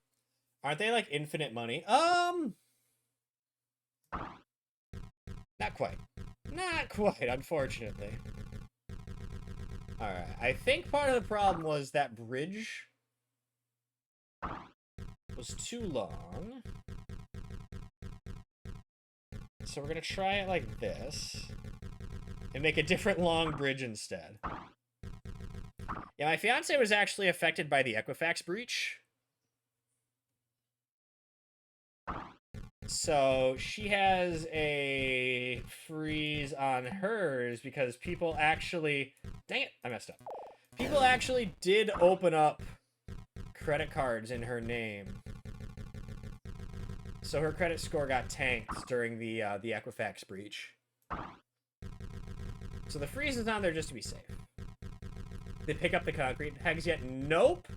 Aren't they like infinite money? Not quite. Not quite, unfortunately. Alright, I think part of the problem was that bridge was too long. So we're gonna try it like this. And make a different long bridge instead. Yeah, my fiance was actually affected by the Equifax breach. So she has a freeze on hers because people actually... Dang it, I messed up. People actually did open up credit cards in her name. So her credit score got tanked during the Equifax breach. So the freeze is on there just to be safe. They pick up the concrete. Hags yet? Nope.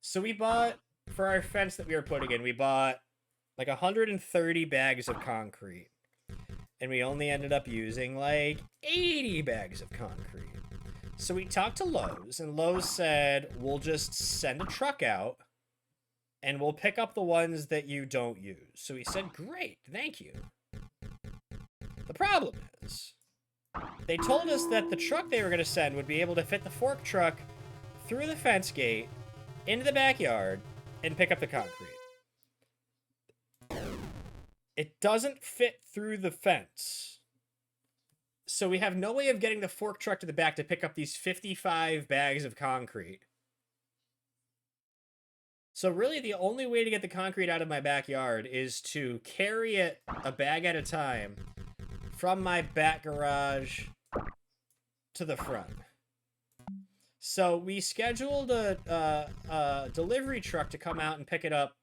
So we bought, for our fence that we were putting in, we bought like 130 bags of concrete. And we only ended up using like 80 bags of concrete. So we talked to Lowe's, and Lowe's said, we'll just send a truck out, and we'll pick up the ones that you don't use. So we said, great, thank you. The problem is, they told us that the truck they were going to send would be able to fit the fork truck through the fence gate, into the backyard, and pick up the concrete. It doesn't fit through the fence. So we have no way of getting the fork truck to the back to pick up these 55 bags of concrete. So really the only way to get the concrete out of my backyard is to carry it a bag at a time from my back garage to the front. So we scheduled a delivery truck to come out and pick it up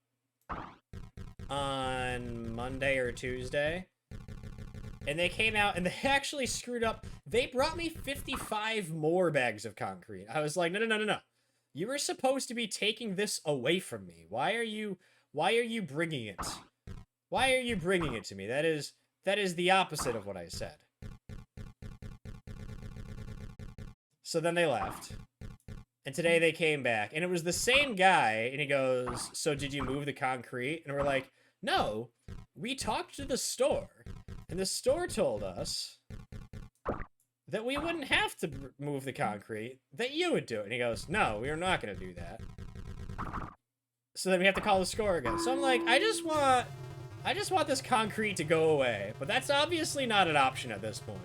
on Monday or Tuesday. And they came out and they actually screwed up. They brought me 55 more bags of concrete. I was like, no. You were supposed to be taking this away from me. Why are you bringing it? Why are you bringing it to me? That is the opposite of what I said. So then they left. And today they came back. And it was the same guy. And he goes, so did you move the concrete? And we're like, no. We talked to the store. And the store told us that we wouldn't have to move the concrete. That you would do it. And he goes, no, we are not going to do that. So then we have to call the store again. So I'm like, I just want this concrete to go away. But that's obviously not an option at this point.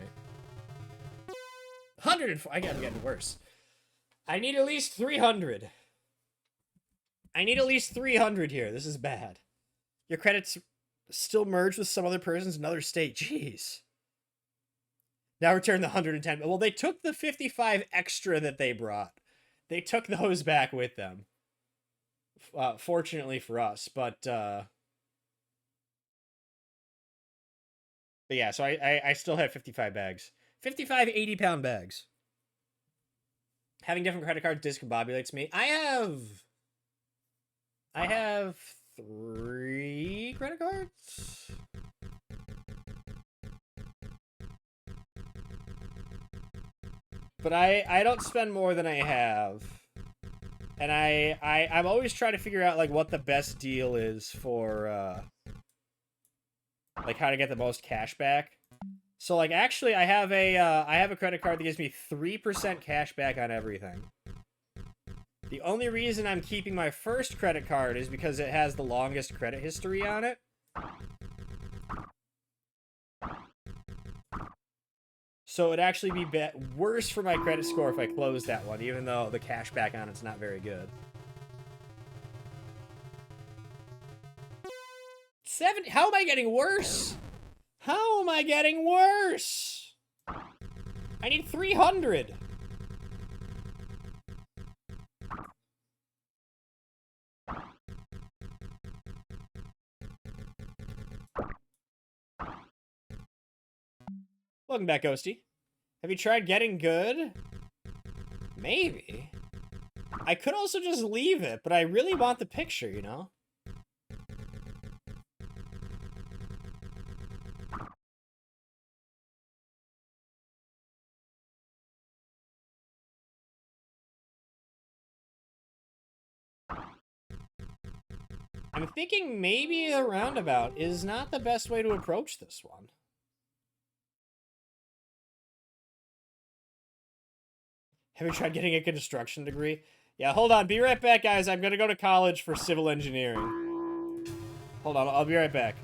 104. I'm getting worse. I need at least 300. I need at least 300 here. This is bad. Your credits still merged with some other person's in another state. Jeez. Now return the 110. Well, they took the 55 extra that they brought. They took those back with them. Fortunately for us, but yeah, so I still have 55 bags. 55 80-pound bags. Having different credit cards discombobulates me. I have 3 credit cards. But I don't spend more than I have. And I'm always trying to figure out like what the best deal is for Like how to get the most cash back. So like actually I have a credit card that gives me 3% cash back on everything. The only reason I'm keeping my first credit card is because it has the longest credit history on it. So it'd actually be worse for my credit score if I closed that one, even though the cash back on it's not very good. 70. How am I getting worse? How am I getting worse? I need 300. Welcome back, Ghosty. Have you tried getting good? Maybe. I could also just leave it, but I really want the picture, you know? I'm thinking maybe a roundabout is not the best way to approach this one. Have you tried getting a construction degree? Yeah, hold on. Be right back, guys. I'm going to go to college for civil engineering. Hold on. I'll be right back.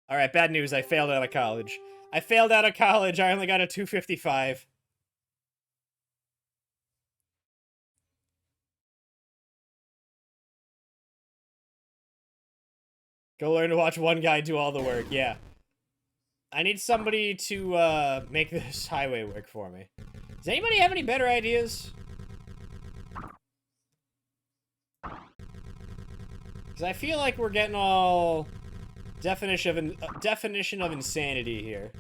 All right, bad news. I failed out of college. I failed out of college. I only got a 255. Go learn to watch one guy do all the work. Yeah. I need somebody to make this highway work for me. Does anybody have any better ideas? Because I feel like we're getting all definition of insanity here.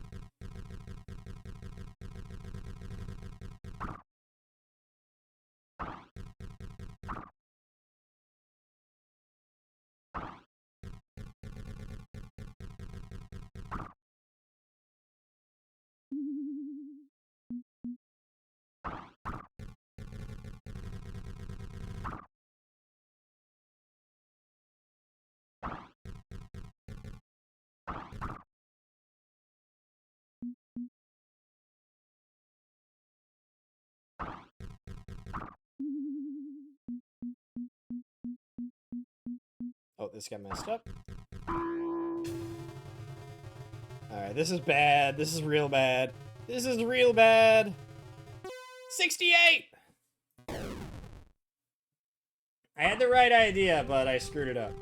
Oh, this got messed up. Alright, this is bad. This is real bad. This is real bad. 68! I had the right idea, but I screwed it up.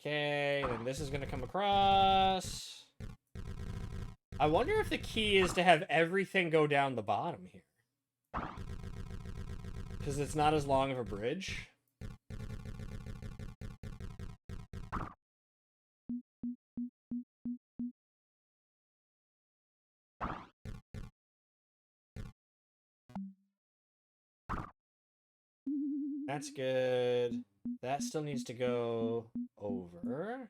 Okay, then this is gonna come across. I wonder if the key is to have everything go down the bottom here. Because it's not as long of a bridge. That's good. That still needs to go over.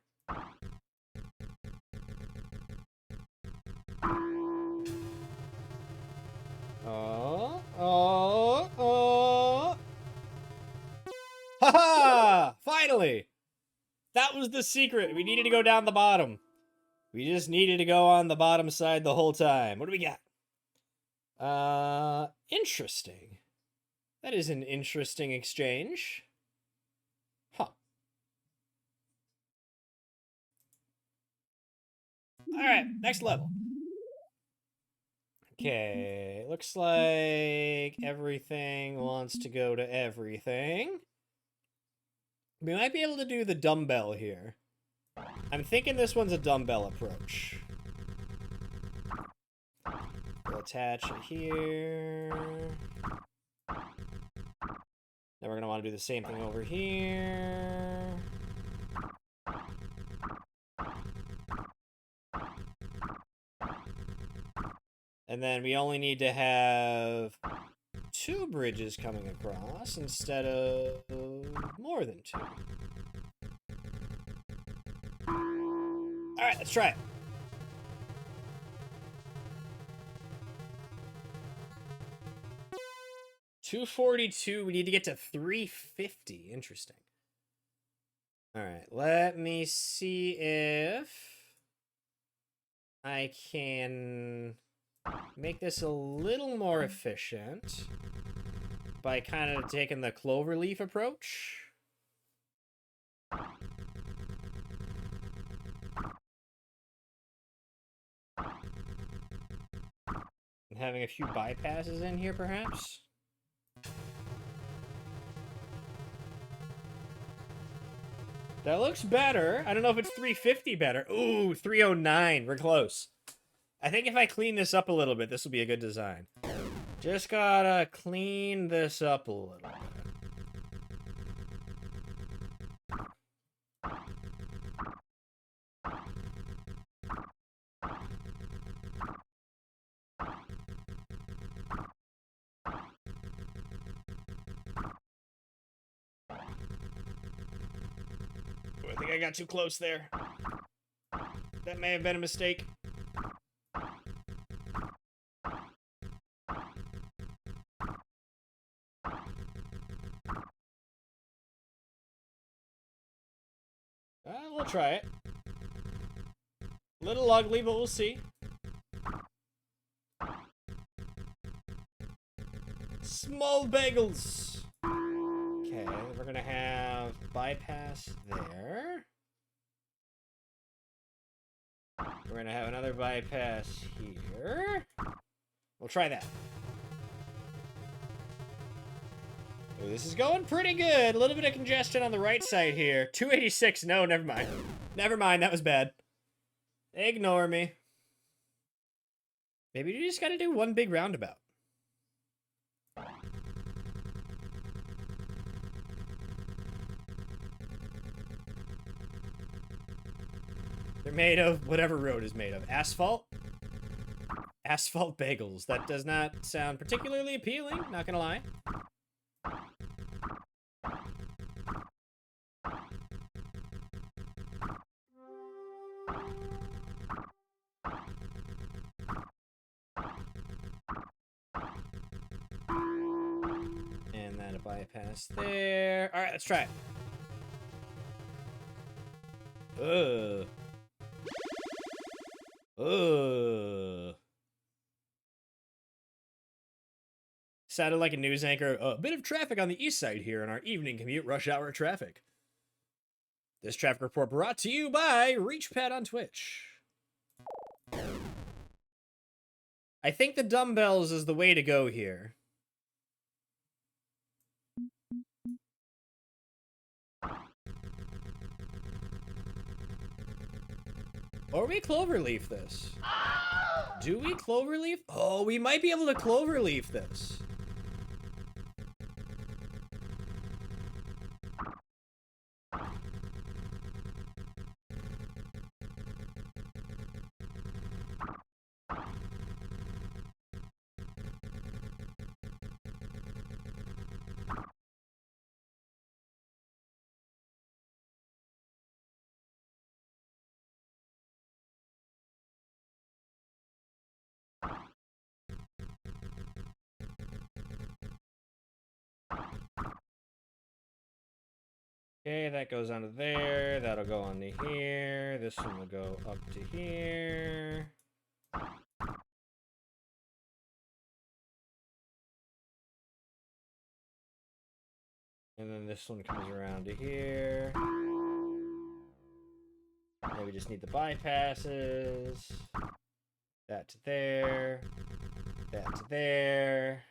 Oh. Haha! Finally! That was the secret. We needed to go down the bottom. We just needed to go on the bottom side the whole time. What do we got? Interesting. That is an interesting exchange. Huh. Alright, next level. Okay, looks like everything wants to go to everything. We might be able to do the dumbbell here. I'm thinking this one's a dumbbell approach. We'll attach it here. Then we're going to want to do the same thing over here. And then we only need to have 2 bridges coming across instead of more than 2. Alright, let's try it. 242. We need to get to 350. Interesting. All right. Let me see if I can make this a little more efficient by kind of taking the cloverleaf approach. And having a few bypasses in here, perhaps? That looks better. I don't know if it's 350 better. Ooh, 309. We're close. I think if I clean this up a little bit, this will be a good design. Just gotta clean this up a little bit. I think I got too close there. That may have been a mistake. We'll try it. Little ugly, but we'll see. Small bagels. Okay, we're gonna have bypass there. We're gonna have another bypass here. We'll try that. Ooh, this is going pretty good. A little bit of congestion on the right side here. 286. No, never mind. Never mind. That was bad. Ignore me. Maybe you just gotta do one big roundabout. They're made of whatever road is made of. Asphalt? Asphalt bagels. That does not sound particularly appealing, not gonna lie. And then a bypass there. All right, let's try it. Sounded like a news anchor. A bit of traffic on the east side here in our evening commute rush hour traffic. This traffic report brought to you by ReachPad on Twitch. I think the dumbbells is the way to go here. Or we cloverleaf this. Do we cloverleaf? Oh, we might be able to cloverleaf this. Okay, that goes onto there. That'll go onto here. This one will go up to here. And then this one comes around to here. Now we just need the bypasses. That to there. That to there.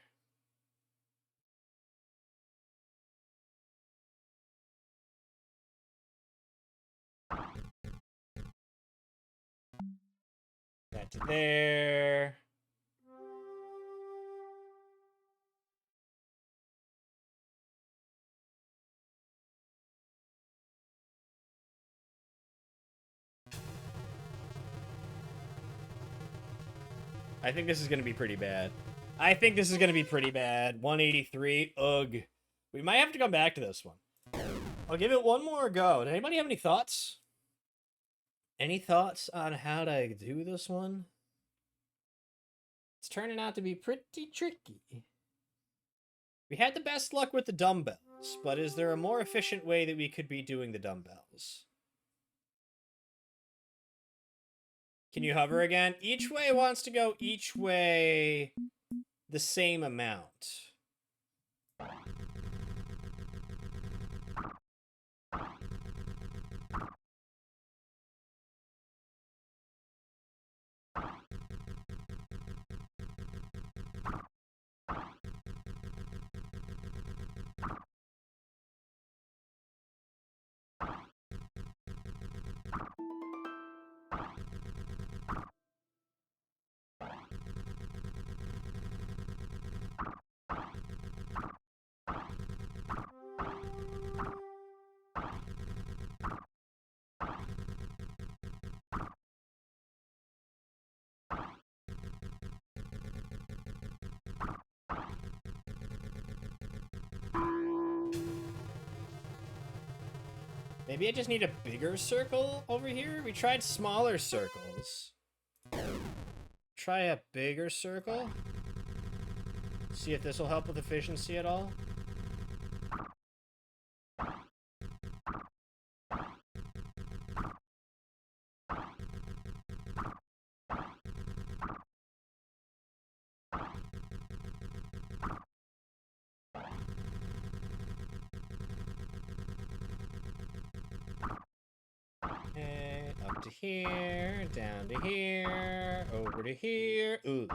That to there. I think this is going to be pretty bad. 183. Ugh. We might have to come back to this one. I'll give it one more go. Does anybody have any thoughts? Any thoughts on how to do this one? It's turning out to be pretty tricky. We had the best luck with the dumbbells, but is there a more efficient way that we could be doing the dumbbells? Can you hover again? Each way wants to go each way the same amount. Maybe I just need a bigger circle over here? We tried smaller circles. Try a bigger circle. See if this will help with efficiency at all. Okay, up to here, down to here, over to here. Ooh.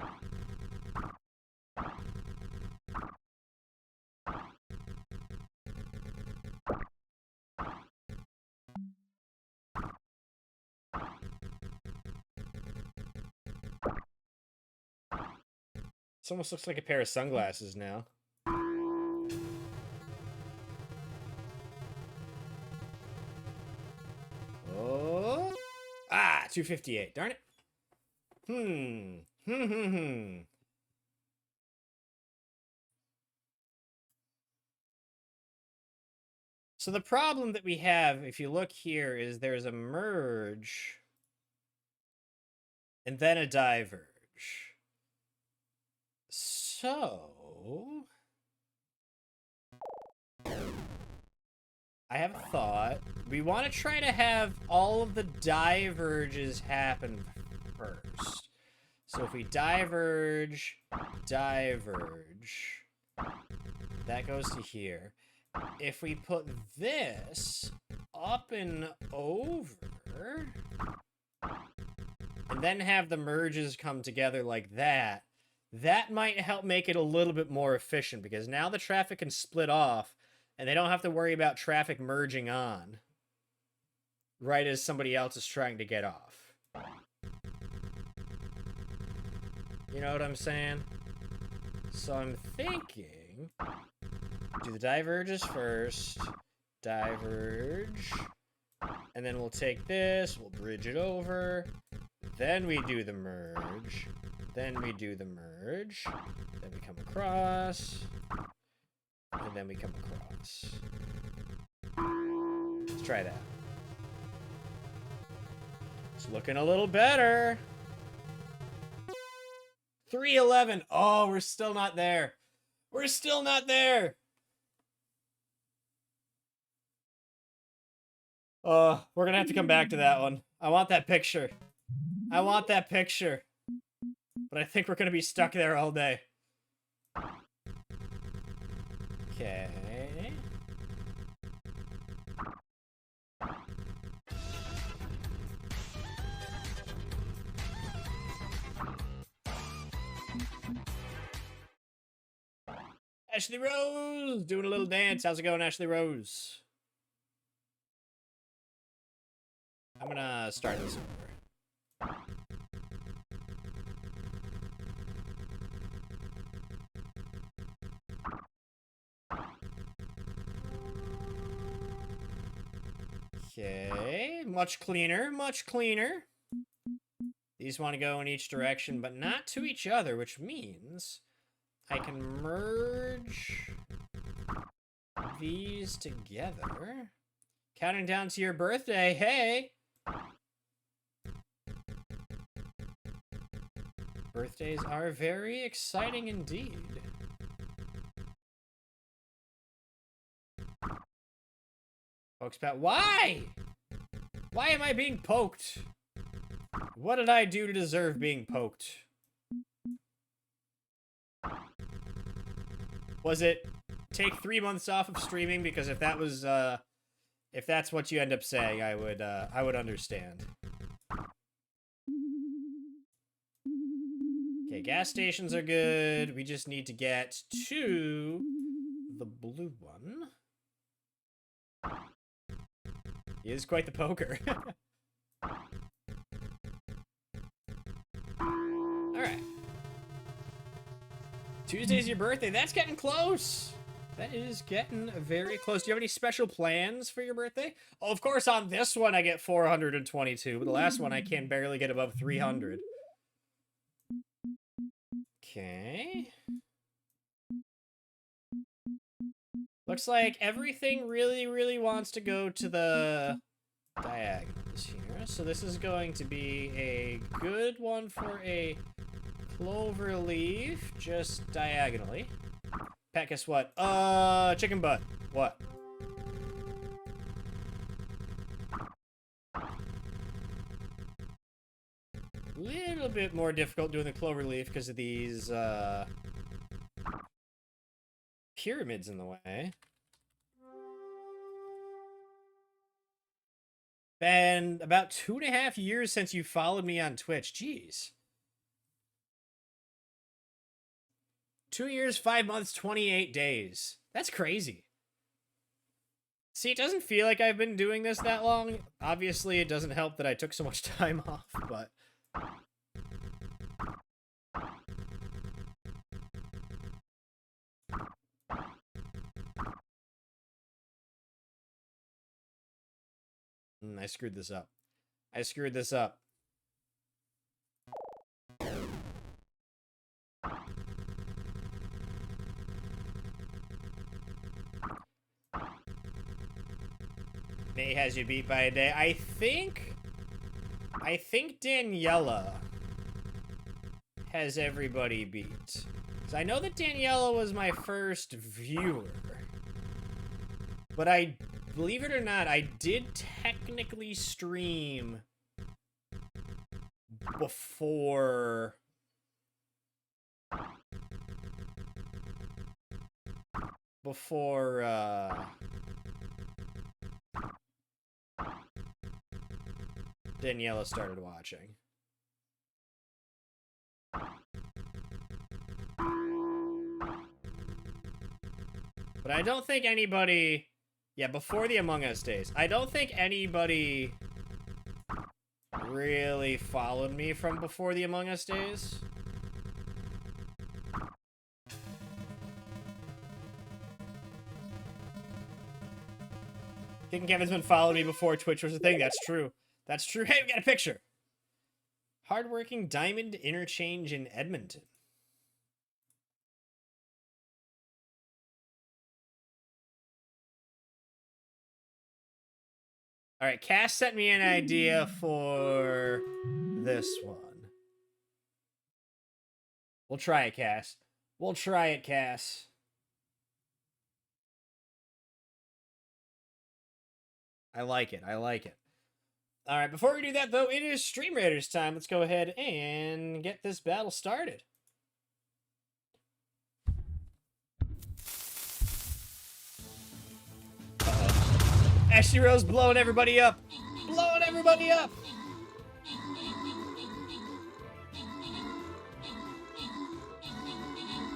This almost looks like a pair of sunglasses now. Oh. Ah, 258. Darn it. So the problem that we have, if you look here, is there's a merge and then a diverge. So I have a thought. We want to try to have all of the diverges happen first. So if we diverge, diverge, that goes to here. If we put this up and over, and then have the merges come together like that, that might help make it a little bit more efficient, because now the traffic can split off, and they don't have to worry about traffic merging on right as somebody else is trying to get off. You know what I'm saying? So I'm thinking, do the diverges first, diverge, and then we'll take this, we'll bridge it over, then we do the merge, then we do the merge, then we come across, and then we come across. Let's try that. It's looking a little better. 311. Oh, we're still not there. We're still not there. Oh, we're gonna have to come back to that one. I want that picture. I want that picture. But I think we're gonna be stuck there all day. Okay. Ashley Rose doing a little dance. How's it going, Ashley Rose? I'm gonna start this over. Okay, much cleaner, much cleaner. These want to go in each direction, but not to each other, which means I can merge these together. Counting down to your birthday, hey! Birthdays are very exciting indeed. Pokes Pat. Why? Why am I being poked? What did I do to deserve being poked? Was it take 3 months off of streaming? Because if that was, if that's what you end up saying, I would understand. Okay, gas stations are good. We just need to get to the blue one. He is quite the poker. Alright. Tuesday's your birthday. That's getting close. That is getting very close. Do you have any special plans for your birthday? Oh, of course, on this one I get 422, but the last one I can barely get above 300. Okay. Looks like everything really wants to go to the diagonals here. So this is going to be a good one for a clover leaf, just diagonally. Pat, guess what? Chicken butt. What? Little bit more difficult doing the clover leaf because of these, pyramids in the way. Been about 2.5 years since you followed me on Twitch. Jeez. 2 years, 5 months, 28 days. That's crazy. See, it doesn't feel like I've been doing this that long. Obviously, it doesn't help that I took so much time off, but... I screwed this up. I screwed this up. May has you beat by a day. I think Daniela has everybody beat. Because I know that Daniela was my first viewer. But I, believe it or not, I did technically stream before... Daniela started watching. But I don't think anybody... Yeah, before the Among Us days. I don't think anybody really followed me from before the Among Us days. Kicking Kevin's been following me before Twitch was a thing. That's true. That's true. Hey, we got a picture. Hardworking Diamond Interchange in Edmonton. All right, Cass sent me an idea for this one. We'll try it, Cass. We'll try it, Cass. I like it. I like it. All right, before we do that, though, it is Stream Raiders time. Let's go ahead and get this battle started. Ashley Rose blowing everybody up. Blowing everybody up.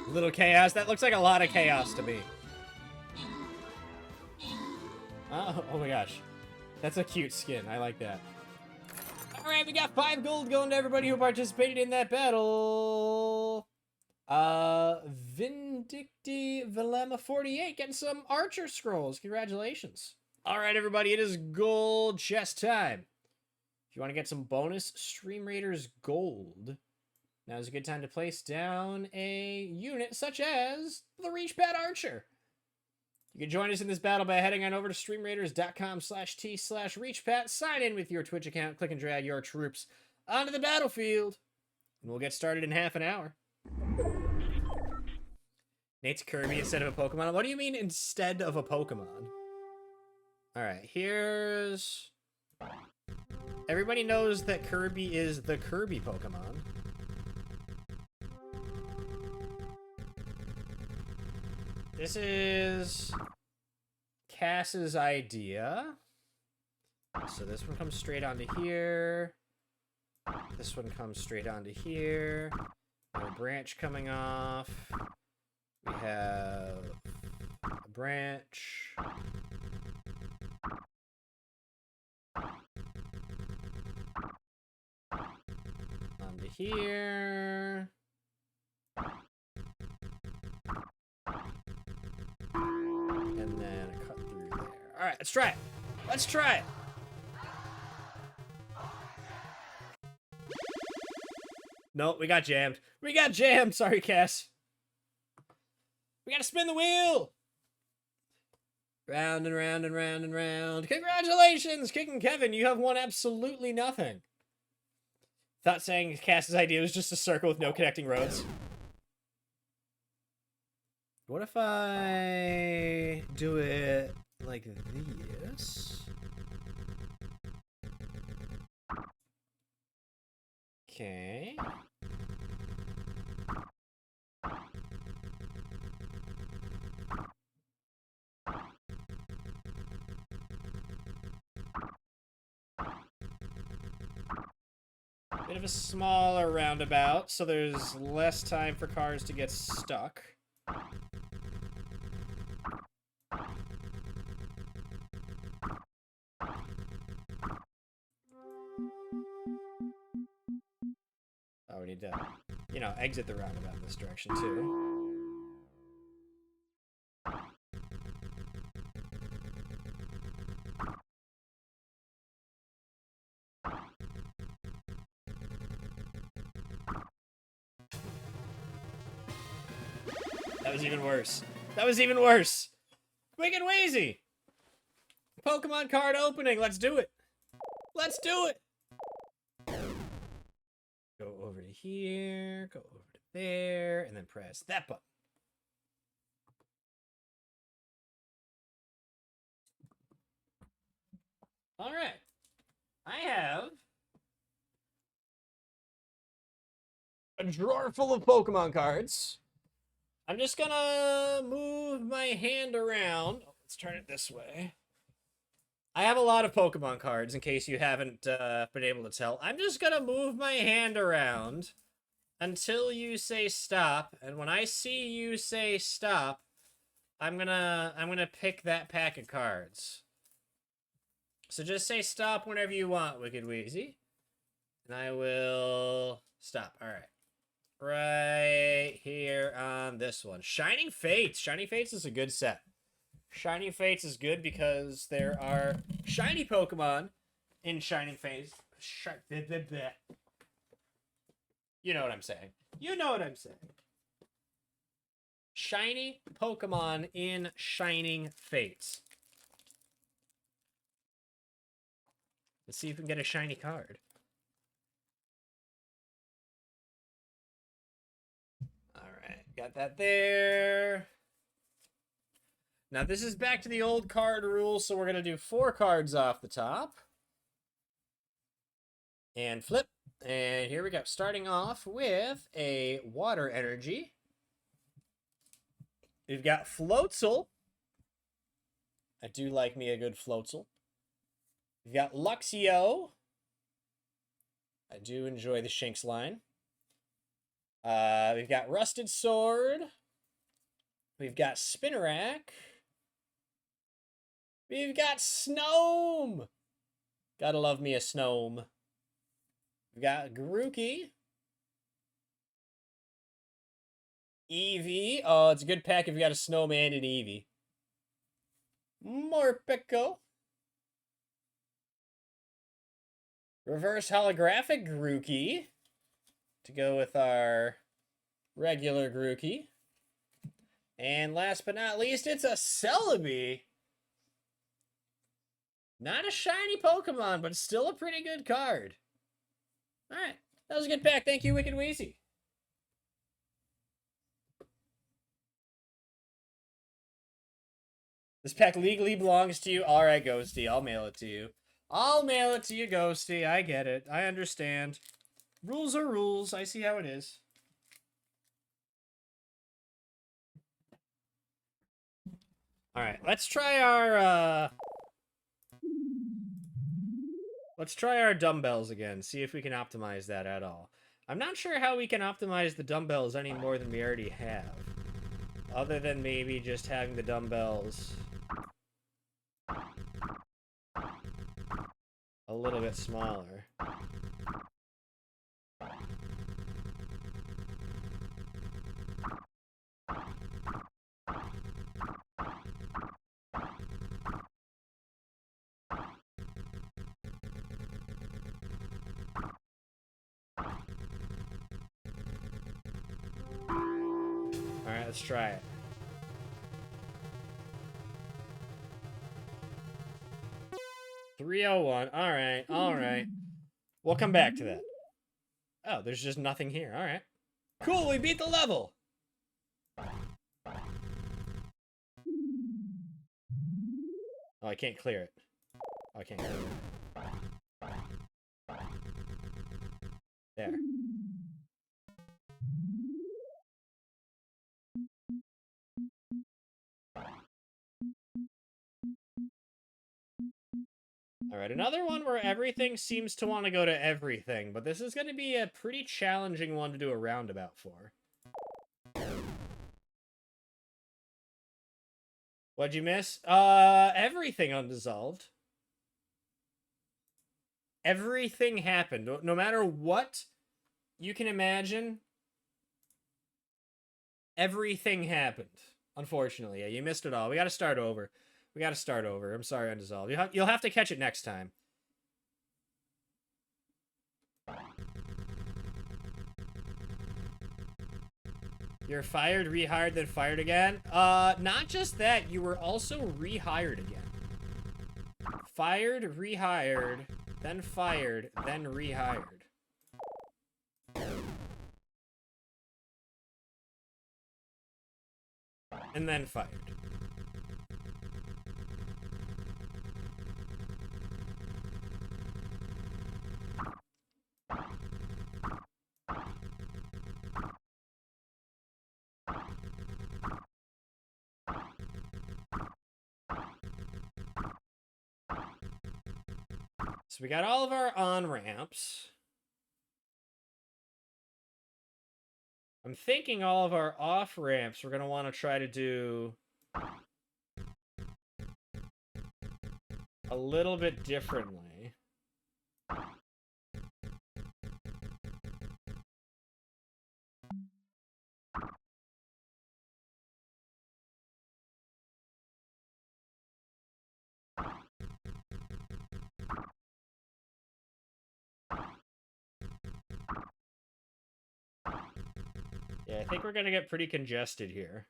Little chaos. That looks like a lot of chaos to me. Oh my gosh. That's a cute skin. I like that. Alright, we got 5 gold going to everybody who participated in that battle. Vindicti Velema 48 getting some Archer Scrolls. Congratulations. Alright, everybody, it is gold chest time. If you want to get some bonus Stream Raiders gold, now is a good time to place down a unit such as the Reachpad Archer. You can join us in this battle by heading on over to streamraiders.com/t/reachpat, sign in with your Twitch account, click and drag your troops onto the battlefield, and we'll get started in half an hour. Nate's Kirby instead of a Pokemon. What do you mean instead of a Pokemon? All right, here's... Everybody knows that Kirby is the Kirby Pokemon. This is Cass's idea. So this one comes straight onto here. This one comes straight onto here. A branch coming off. We have a branch. Onto here. And then a cut through there. All right, let's try it. Let's try it. No, we got jammed. We got jammed. Sorry, Cass. We gotta spin the wheel. Round and round and round and round. Congratulations, Kick and Kevin. You have won absolutely nothing. Thought saying Cass's idea was just a circle with no connecting roads. What if I do it like this? Okay. Bit of a smaller roundabout, so there's less time for cars to get stuck. Oh, we need to, you know, exit the roundabout in this direction, too. That was even worse. That was even worse. Wicked Wheezy! Pokemon card opening. Let's do it. Let's do it. Go over to here. Go over to there. And then press that button. All right. I have a drawer full of Pokemon cards. I'm just gonna move my hand around. Let's turn it this way. I have a lot of Pokemon cards, in case you haven't been able to tell. I'm just gonna move my hand around until you say stop, and when I see you say stop, I'm gonna pick that pack of cards. So just say stop whenever you want, Wicked Wheezy, and I will stop. All right. Right here on this one. Shining Fates. Shining Fates is a good set. Shining Fates is good because there are shiny Pokemon in Shining Fates. You know what I'm saying. You know what I'm saying. Shiny Pokemon in Shining Fates. Let's see if we can get a shiny card. Got that there. Now this is back to the old card rule, so we're going to do 4 cards off the top. And flip. And here we go. Starting off with a water energy. We've got Floatzel. I do like me a good Floatzel. We've got Luxio. I do enjoy the Shinx line. We've got Rusted Sword. We've got Spinarak. We've got Snom. Gotta love me a Snom. We've got Grookey. Eevee. Oh, it's a good pack if you got a Snom and an Eevee. Morpeko. Reverse Holographic Grookey. To go with our regular Grookey. And last but not least, it's a Celebi. Not a shiny Pokemon, but still a pretty good card. Alright, that was a good pack. Thank you, Wicked Wheezy. This pack legally belongs to you. All right, Ghosty, I'll mail it to you. I'll mail it to you, Ghosty. I get it. I understand. Rules are rules. I see how it is. All right, let's try our dumbbells again. See if we can optimize that at all. I'm not sure how we can optimize the dumbbells any more than we already have. Other than maybe just having the dumbbells a little bit smaller. Alright, let's try it. $301. Alright, alright. We'll come back to that. Oh, there's just nothing here. Alright. Cool, we beat the level! Oh, I can't clear it. Oh, I can't clear it. There. Alright, another one where everything seems to want to go to everything, but this is going to be a pretty challenging one to do a roundabout for. What'd you miss? Everything undissolved. Everything happened. No matter what you can imagine, everything happened. Unfortunately, yeah, you missed it all. We got to start over. We got to start over. I'm sorry, undissolved. You'll have to catch it next time. You're fired, rehired, then fired again? Not just that. You were also rehired again. Fired, rehired, then fired, then rehired. And then fired. So we got all of our on-ramps. I'm thinking all of our off-ramps we're going to want to try to do a little bit differently. Yeah, I think we're going to get pretty congested here.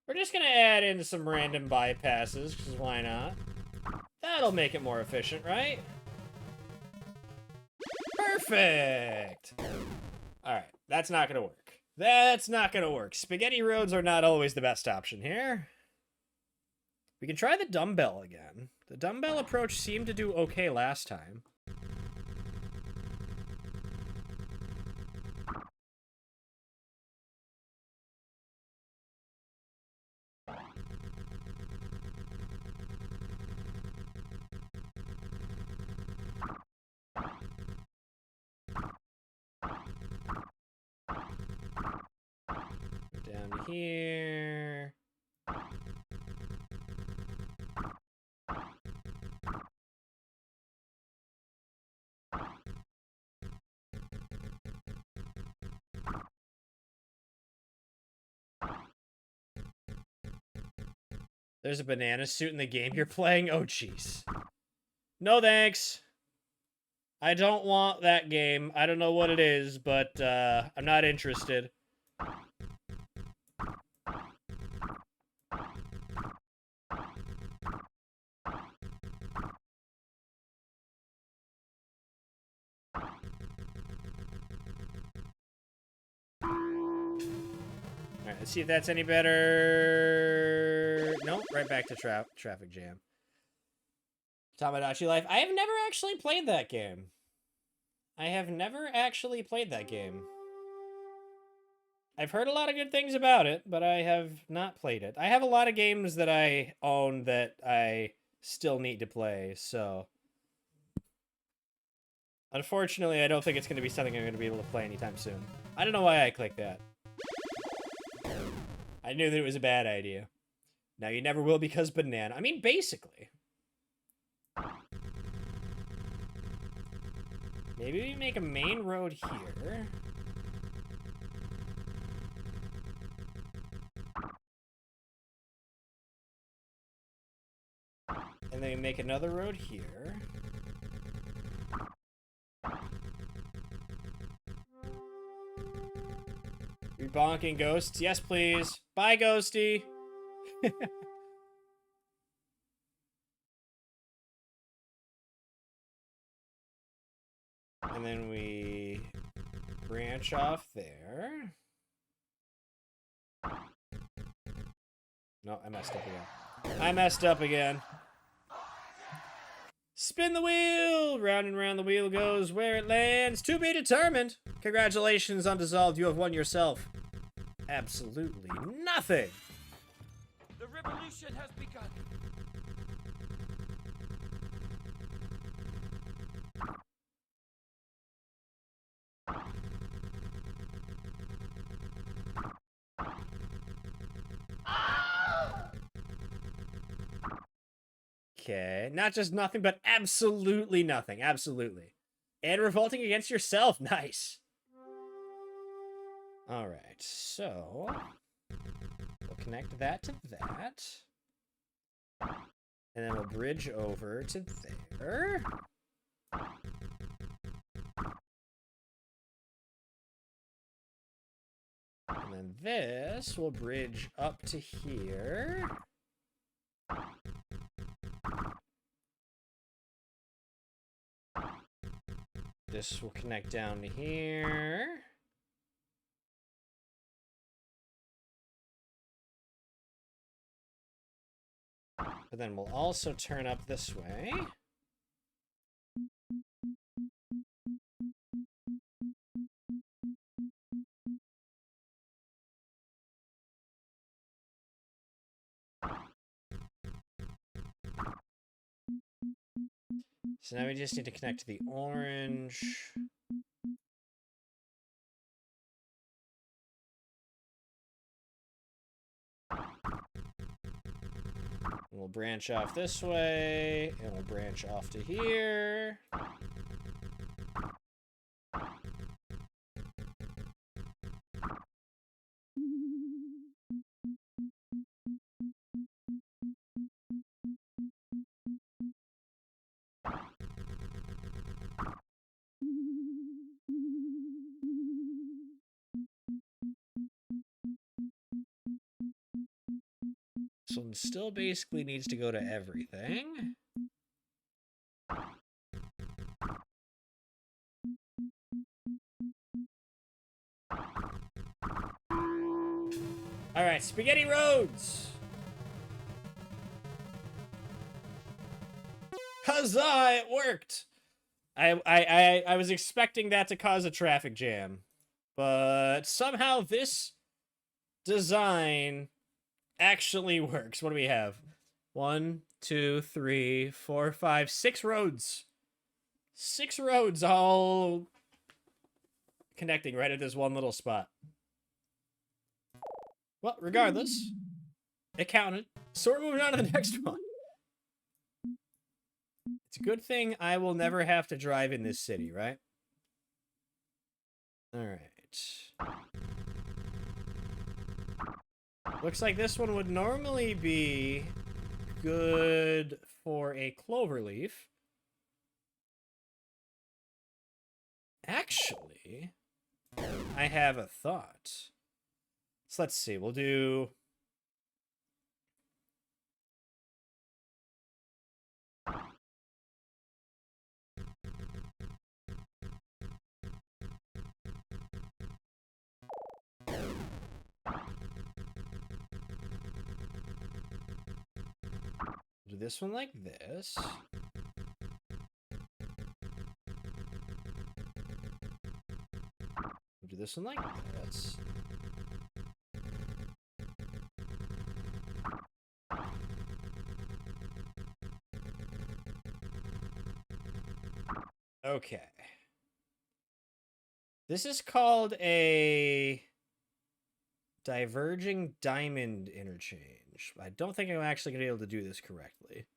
We're just going to add in some random bypasses, because why not? That'll make it more efficient, right? Perfect! Alright, that's not going to work. That's not going to work. Spaghetti roads are not always the best option here. We can try the dumbbell again. The dumbbell approach seemed to do okay last time. Down here. There's a banana suit in the game you're playing? Oh, jeez. No thanks. I don't want that game. I don't know what it is, but I'm not interested. Alright, let's see if that's any better. Nope, right back to traffic jam. Tamagotchi Life. I have never actually played that game. I've heard a lot of good things about it, but I have not played it. I have a lot of games that I own that I still need to play, so... Unfortunately, I don't think it's going to be something I'm going to be able to play anytime soon. I don't know why I clicked that. I knew that it was a bad idea. Now you never will because banana. I mean, basically. Maybe we make a main road here. And then we make another road here. You bonking ghosts? Yes, please. Bye, Ghosty. And then we branch off there. No, I messed up again. Spin the wheel! Round and round the wheel goes where it lands. To be determined. Congratulations, Undissolved. You have won yourself absolutely nothing. The revolution has begun. Okay, not just nothing, but absolutely nothing. Absolutely. And revolting against yourself. Nice. All right, so we'll connect that to that. And then we'll bridge over to there. And then this will bridge up to here. This will connect down to here. But then we'll also turn up this way. So now we just need to connect to the orange. And we'll branch off this way, and we'll branch off to here. So it still basically needs to go to everything. All right, spaghetti roads. Huzzah! It worked. I was expecting that to cause a traffic jam, but somehow this design actually works. What do we have? 1, 2, 3, 4, 5, 6 roads. 6 roads all connecting right at this one little spot. Well, regardless, it counted. So we're moving on to the next one. It's a good thing I will never have to drive in this city, right? All right. Looks like this one would normally be good for a cloverleaf. Actually, I have a thought. So let's see. We'll do... do this one like this. Do this one like this. Okay. This is called a diverging diamond interchange. I don't think I'm actually going to be able to do this correctly.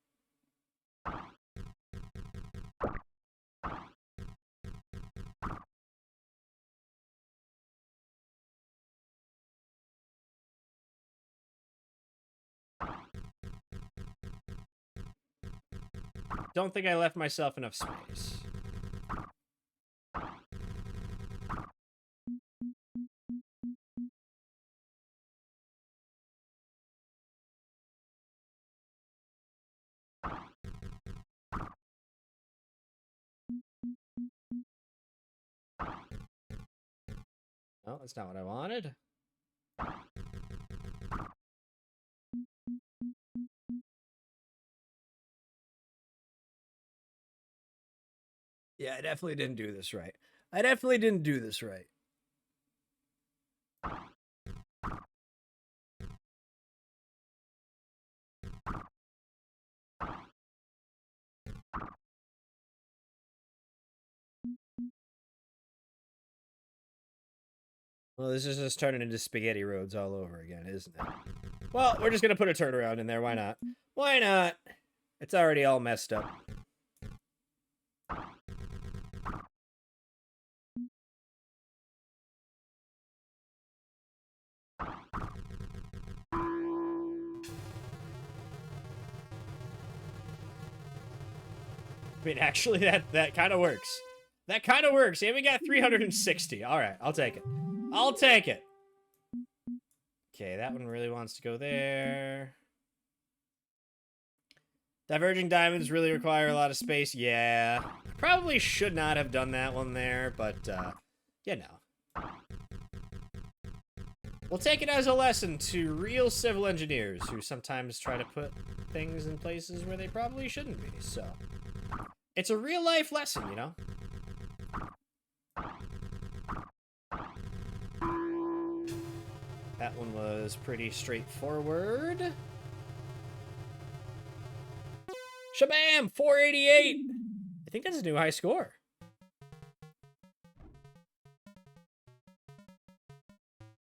Don't think I left myself enough space. No, that's not what I wanted. Yeah, I definitely didn't do this right. I definitely didn't do this right. Well, this is just turning into spaghetti roads all over again, isn't it? Well, we're just going to put a turnaround in there. Why not? Why not? It's already all messed up. I mean, actually, that kind of works. That kind of works. And we got 360. All right, I'll take it. I'll take it. Okay, that one really wants to go there. Diverging diamonds really require a lot of space. Yeah. I probably should not have done that one there, but, you know. We'll take it as a lesson to real civil engineers who sometimes try to put things in places where they probably shouldn't be, so. It's a real life lesson, you know? That one was pretty straightforward. Shabam! 488! I think that's a new high score.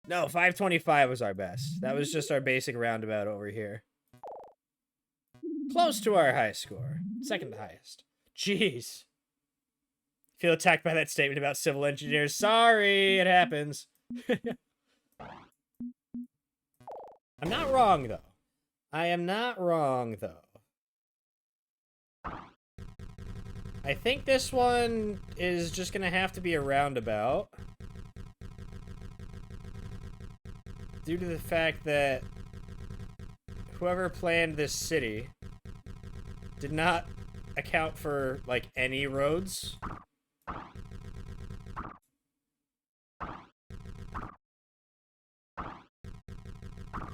No, 525 was our best. That was just our basic roundabout over here. Close to our high score. Second highest. Jeez. Feel attacked by that statement about civil engineers. Sorry, it happens. I'm not wrong, though. I am not wrong, though. I think this one is just going to have to be a roundabout. Due to the fact that whoever planned this city did not account for, like, any roads.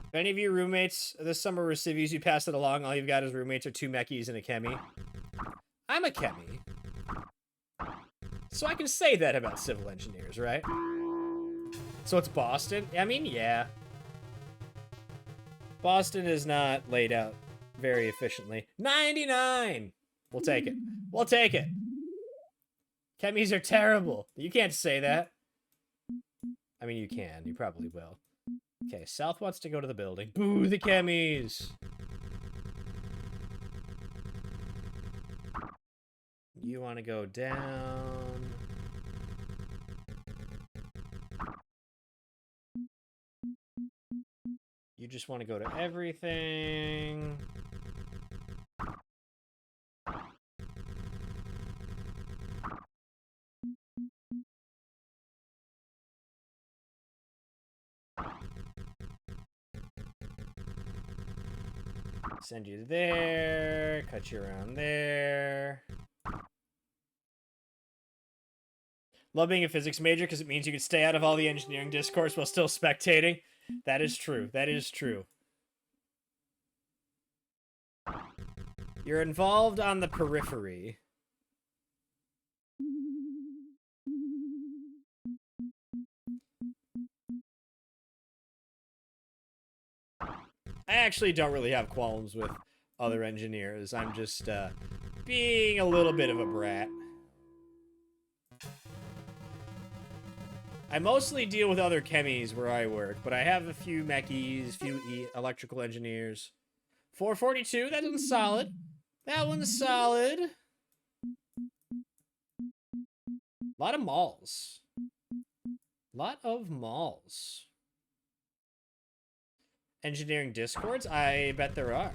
If any of you roommates this summer were civvies, you pass it along. All you've got as roommates are 2 Mechis and a Chemi. I'm a Chemi. So I can say that about civil engineers, right? So it's Boston? I mean, yeah. Boston is not laid out very efficiently. 99! We'll take it. We'll take it. Chemis are terrible. You can't say that. I mean, you can. You probably will. Okay, South wants to go to the building. Boo the Chemis! You want to go down. You just want to go to everything. Send you there, cut you around there. Love being a physics major because it means you can stay out of all the engineering discourse while still spectating. That is true. That is true. You're involved on the periphery. I actually don't really have qualms with other engineers. I'm just being a little bit of a brat. I mostly deal with other chemies where I work, but I have a few mechies, few electrical engineers. 442, that one's solid. That one's solid. A lot of malls. Lot of malls. Engineering discords? I bet there are.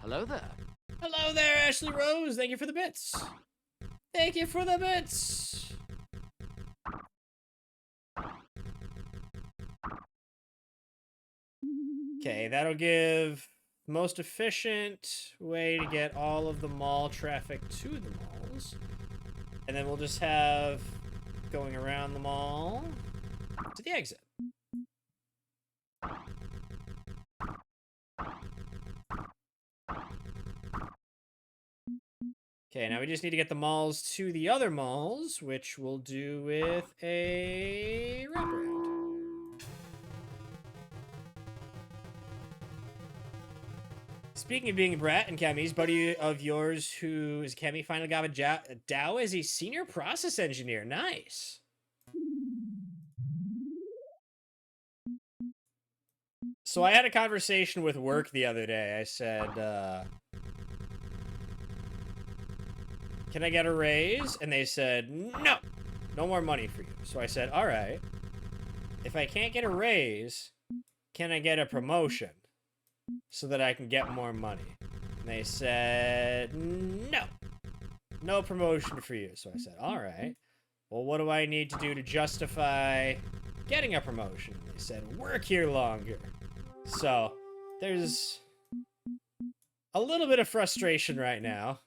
Hello there. Hello there, Ashley Rose. Thank you for the bits. Thank you for the bits. Okay, that'll give most efficient way to get all of the mall traffic to the malls. And then we'll just have going around the mall to the exit. Okay, now we just need to get the malls to the other malls, which we'll do with a wraparound. Speaking of being a brat and chemies, buddy of yours who is a chemi finally got a Dow as a senior process engineer. Nice. So I had a conversation with work the other day. I said, can I get a raise? And they said, no, no more money for you. So I said, all right, if I can't get a raise, can I get a promotion so that I can get more money? And they said, no, no promotion for you. So I said, all right, well, what do I need to do to justify getting a promotion? And they said, work here longer. So there's a little bit of frustration right now.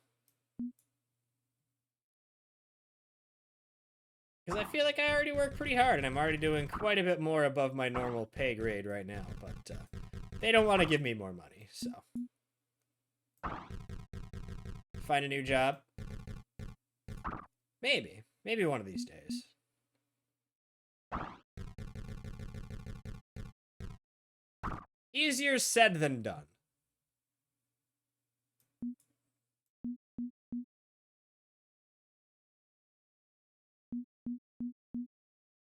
Because I feel like I already work pretty hard, and I'm already doing quite a bit more above my normal pay grade right now, but they don't want to give me more money, so. Find a new job? Maybe. Maybe one of these days. Easier said than done.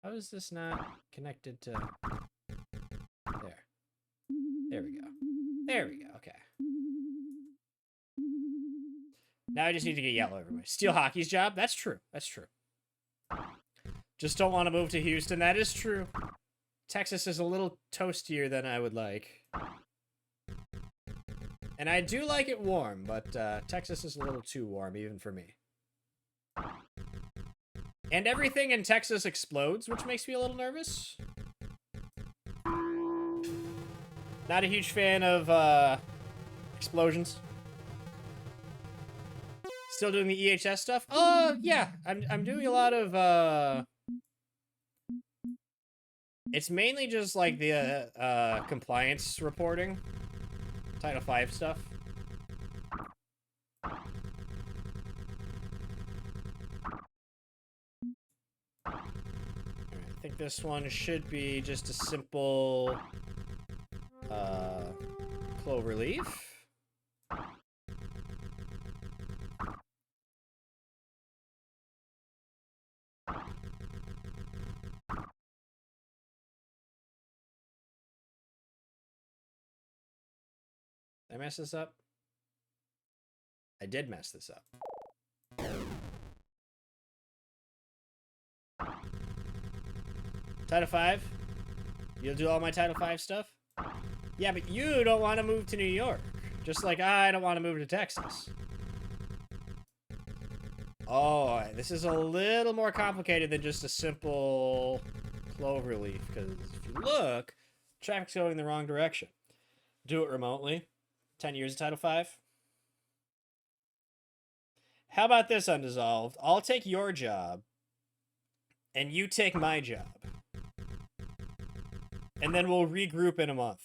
How is this not connected to... There. There we go. There we go, okay. Now I just need to get yellow everywhere. Steal Hockey's job? That's true. That's true. Just don't want to move to Houston. That is true. Texas is a little toastier than I would like. And I do like it warm, but Texas is a little too warm, even for me. And everything in Texas explodes, which makes me a little nervous. Not a huge fan of explosions. Still doing the EHS stuff? Yeah. I'm doing a lot of it's mainly just like the compliance reporting. Title V stuff. I think this one should be just a simple clover leaf. Did I mess this up? I did mess this up. Title V? You'll do all my Title V stuff? Yeah, but you don't want to move to New York. Just like, I don't want to move to Texas. Oh, this is a little more complicated than just a simple cloverleaf, because if you look, traffic's going in the wrong direction. Do it remotely. 10 years of Title V. How about this, Undissolved? I'll take your job, and you take my job. And then we'll regroup in a month.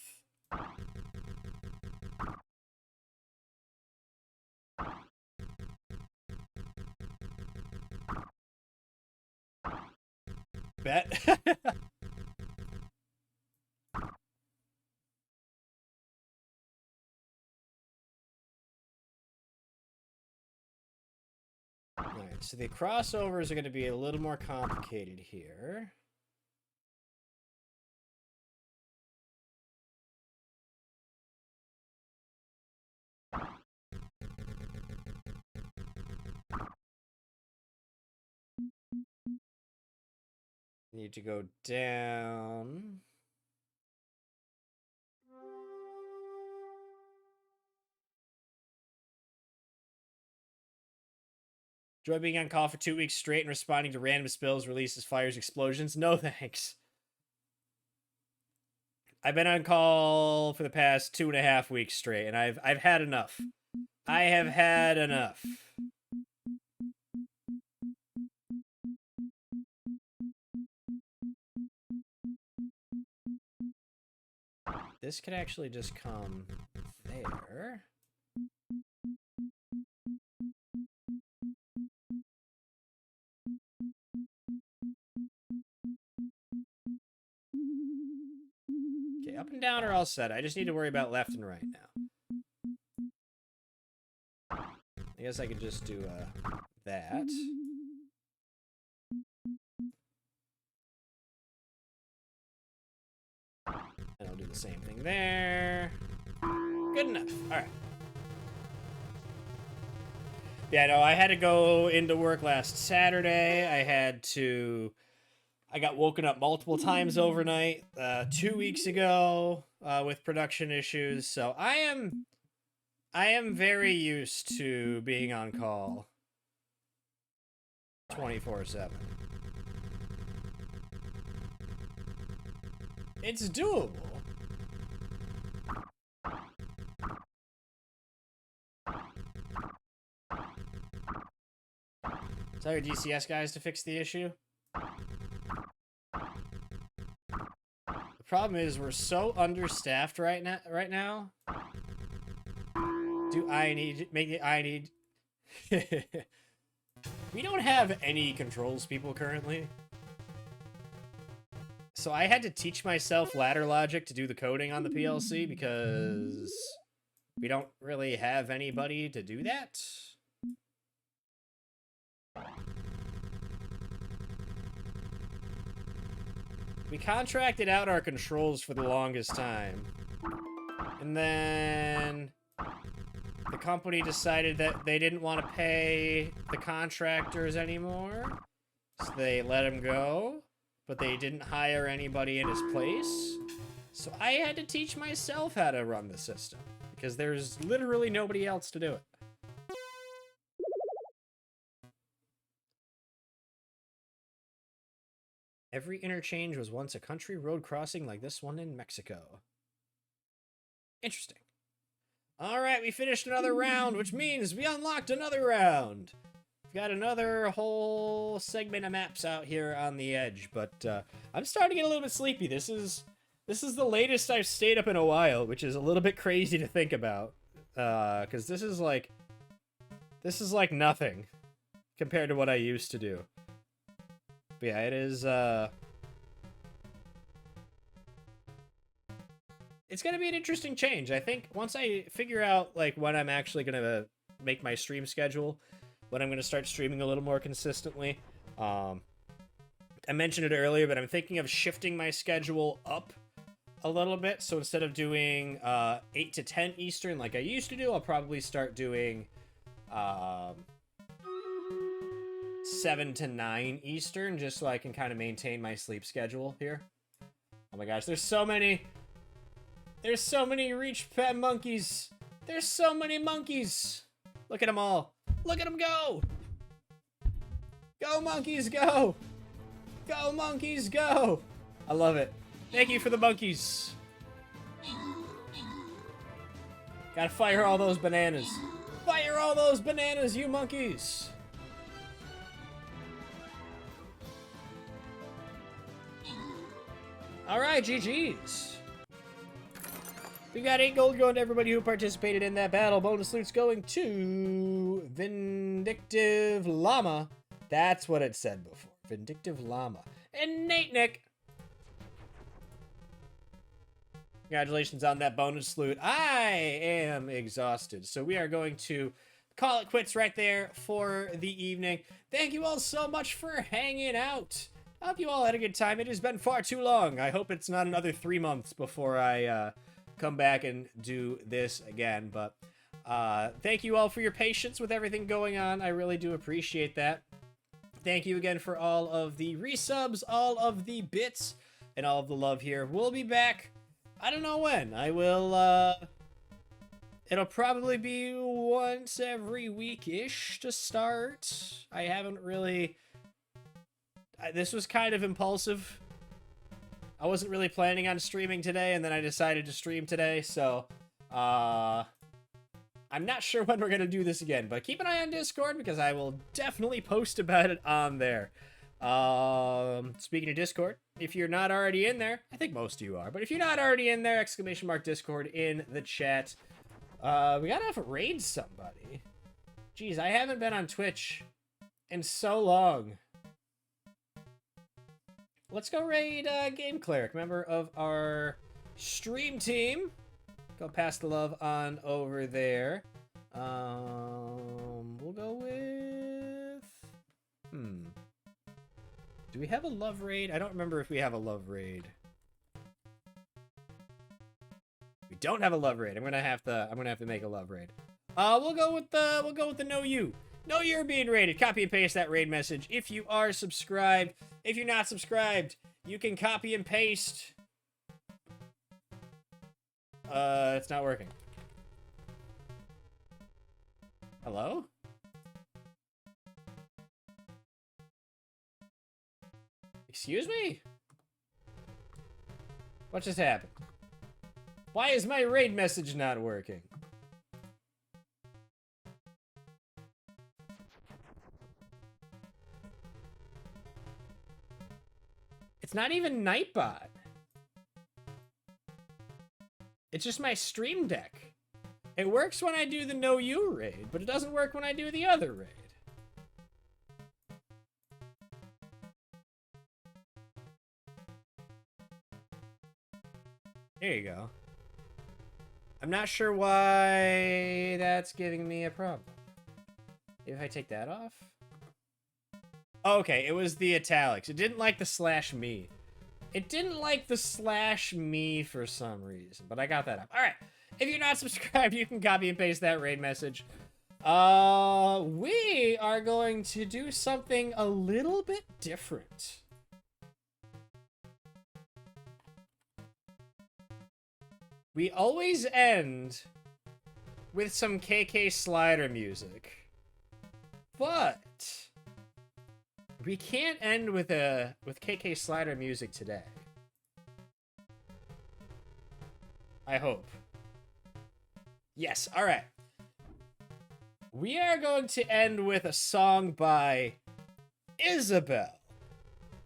Bet. Alright, so the crossovers are going to be a little more complicated here. Need to go down. Enjoy being on call for 2 weeks straight and responding to random spills, releases, fires, explosions. No thanks. I've been on call for the past 2.5 weeks straight, and I've had enough. I have had enough. This could actually just come there. Okay, up and down are all set. I just need to worry about left and right now. I guess I could just do that. And I'll do the same thing there. Good enough. All right. Yeah, no, I had to go into work last Saturday. I got woken up multiple times overnight 2 weeks ago with production issues. So I am very used to being on call 24/7. It's doable. Tell your DCS guys to fix the issue. The problem is we're so understaffed right now. We don't have any controls people currently. So I had to teach myself ladder logic to do the coding on the PLC because we don't really have anybody to do that. We contracted out our controls for the longest time. And then the company decided that they didn't want to pay the contractors anymore. So they let him go, but they didn't hire anybody in his place. So I had to teach myself how to run the system because there's literally nobody else to do it. Every interchange was once a country road crossing like this one in Mexico. Interesting. All right, we finished another round, which means we unlocked another round. We've got another whole segment of maps out here on the edge, but I'm starting to get a little bit sleepy. This is the latest I've stayed up in a while, which is a little bit crazy to think about, because this is like nothing compared to what I used to do. But yeah, it is, it's gonna be an interesting change. I think once I figure out, like, when I'm actually gonna make my stream schedule, when I'm gonna start streaming a little more consistently. I mentioned it earlier, but I'm thinking of shifting my schedule up a little bit. So instead of doing 8 to 10 Eastern like I used to do, I'll probably start doing 7 to 9 Eastern, just so I can kind of maintain my sleep schedule here. Oh my gosh, there's so many reach pet monkeys. There's so many monkeys. Look at them all. Look at them go. Go, monkeys, go. Go, monkeys, go. I love it. Thank you for the monkeys. Gotta fire all those bananas. Fire all those bananas, you monkeys. All right, GG's. We got 8 gold going to everybody who participated in that battle. Bonus loot's going to Vindictive Llama. That's what it said before. Vindictive Llama. And Nate Nick. Congratulations on that bonus loot. I am exhausted. So we are going to call it quits right there for the evening. Thank you all so much for hanging out. I hope you all had a good time. It has been far too long. I hope it's not another 3 months before I come back and do this again. But thank you all for your patience with everything going on. I really do appreciate that. Thank you again for all of the resubs, all of the bits, and all of the love here. We'll be back. I don't know when. I will, it'll probably be once every week-ish to start. I haven't really... This was kind of impulsive. I wasn't really planning on streaming today, and then I decided to stream today, so, I'm not sure when we're gonna do this again, but keep an eye on Discord, because I will definitely post about it on there. Speaking of Discord, if you're not already in there, I think most of you are, but if you're not already in there, !Discord in the chat. We gotta have to raid somebody. Jeez, I haven't been on Twitch in so long. Let's go raid Game Cleric, member of our stream team. Go pass the love on over there. We'll go with... Do we have a love raid? I don't remember if we have a love raid. We don't have a love raid. I'm gonna have to make a love raid. We'll go with the Know You. Know you're being raided. Copy and paste that raid message if you are subscribed. If you're not subscribed, you can copy and paste. It's not working. Hello? Excuse me? What just happened? Why is my raid message not working? It's not even Nightbot. It's just my Stream Deck. It works when I do the Know You raid, but it doesn't work when I do the other raid. There you go. I'm not sure why that's giving me a problem. If I take that off? Okay, it was the italics. It didn't like the /me. It didn't like the /me for some reason, but I got that up. All right, if you're not subscribed, you can copy and paste that raid message. We are going to do something a little bit different. We always end with some KK Slider music, but we can't end with KK Slider music today. I hope. Yes, all right. We are going to end with a song by Isabelle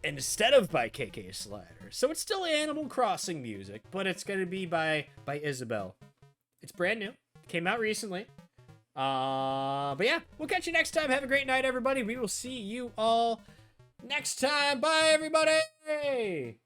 instead of by KK Slider. So it's still Animal Crossing music, but it's going to be by Isabelle. It's brand new. It came out recently. But yeah, we'll catch you next time. Have a great night, everybody. We will see you all next time. Bye, everybody!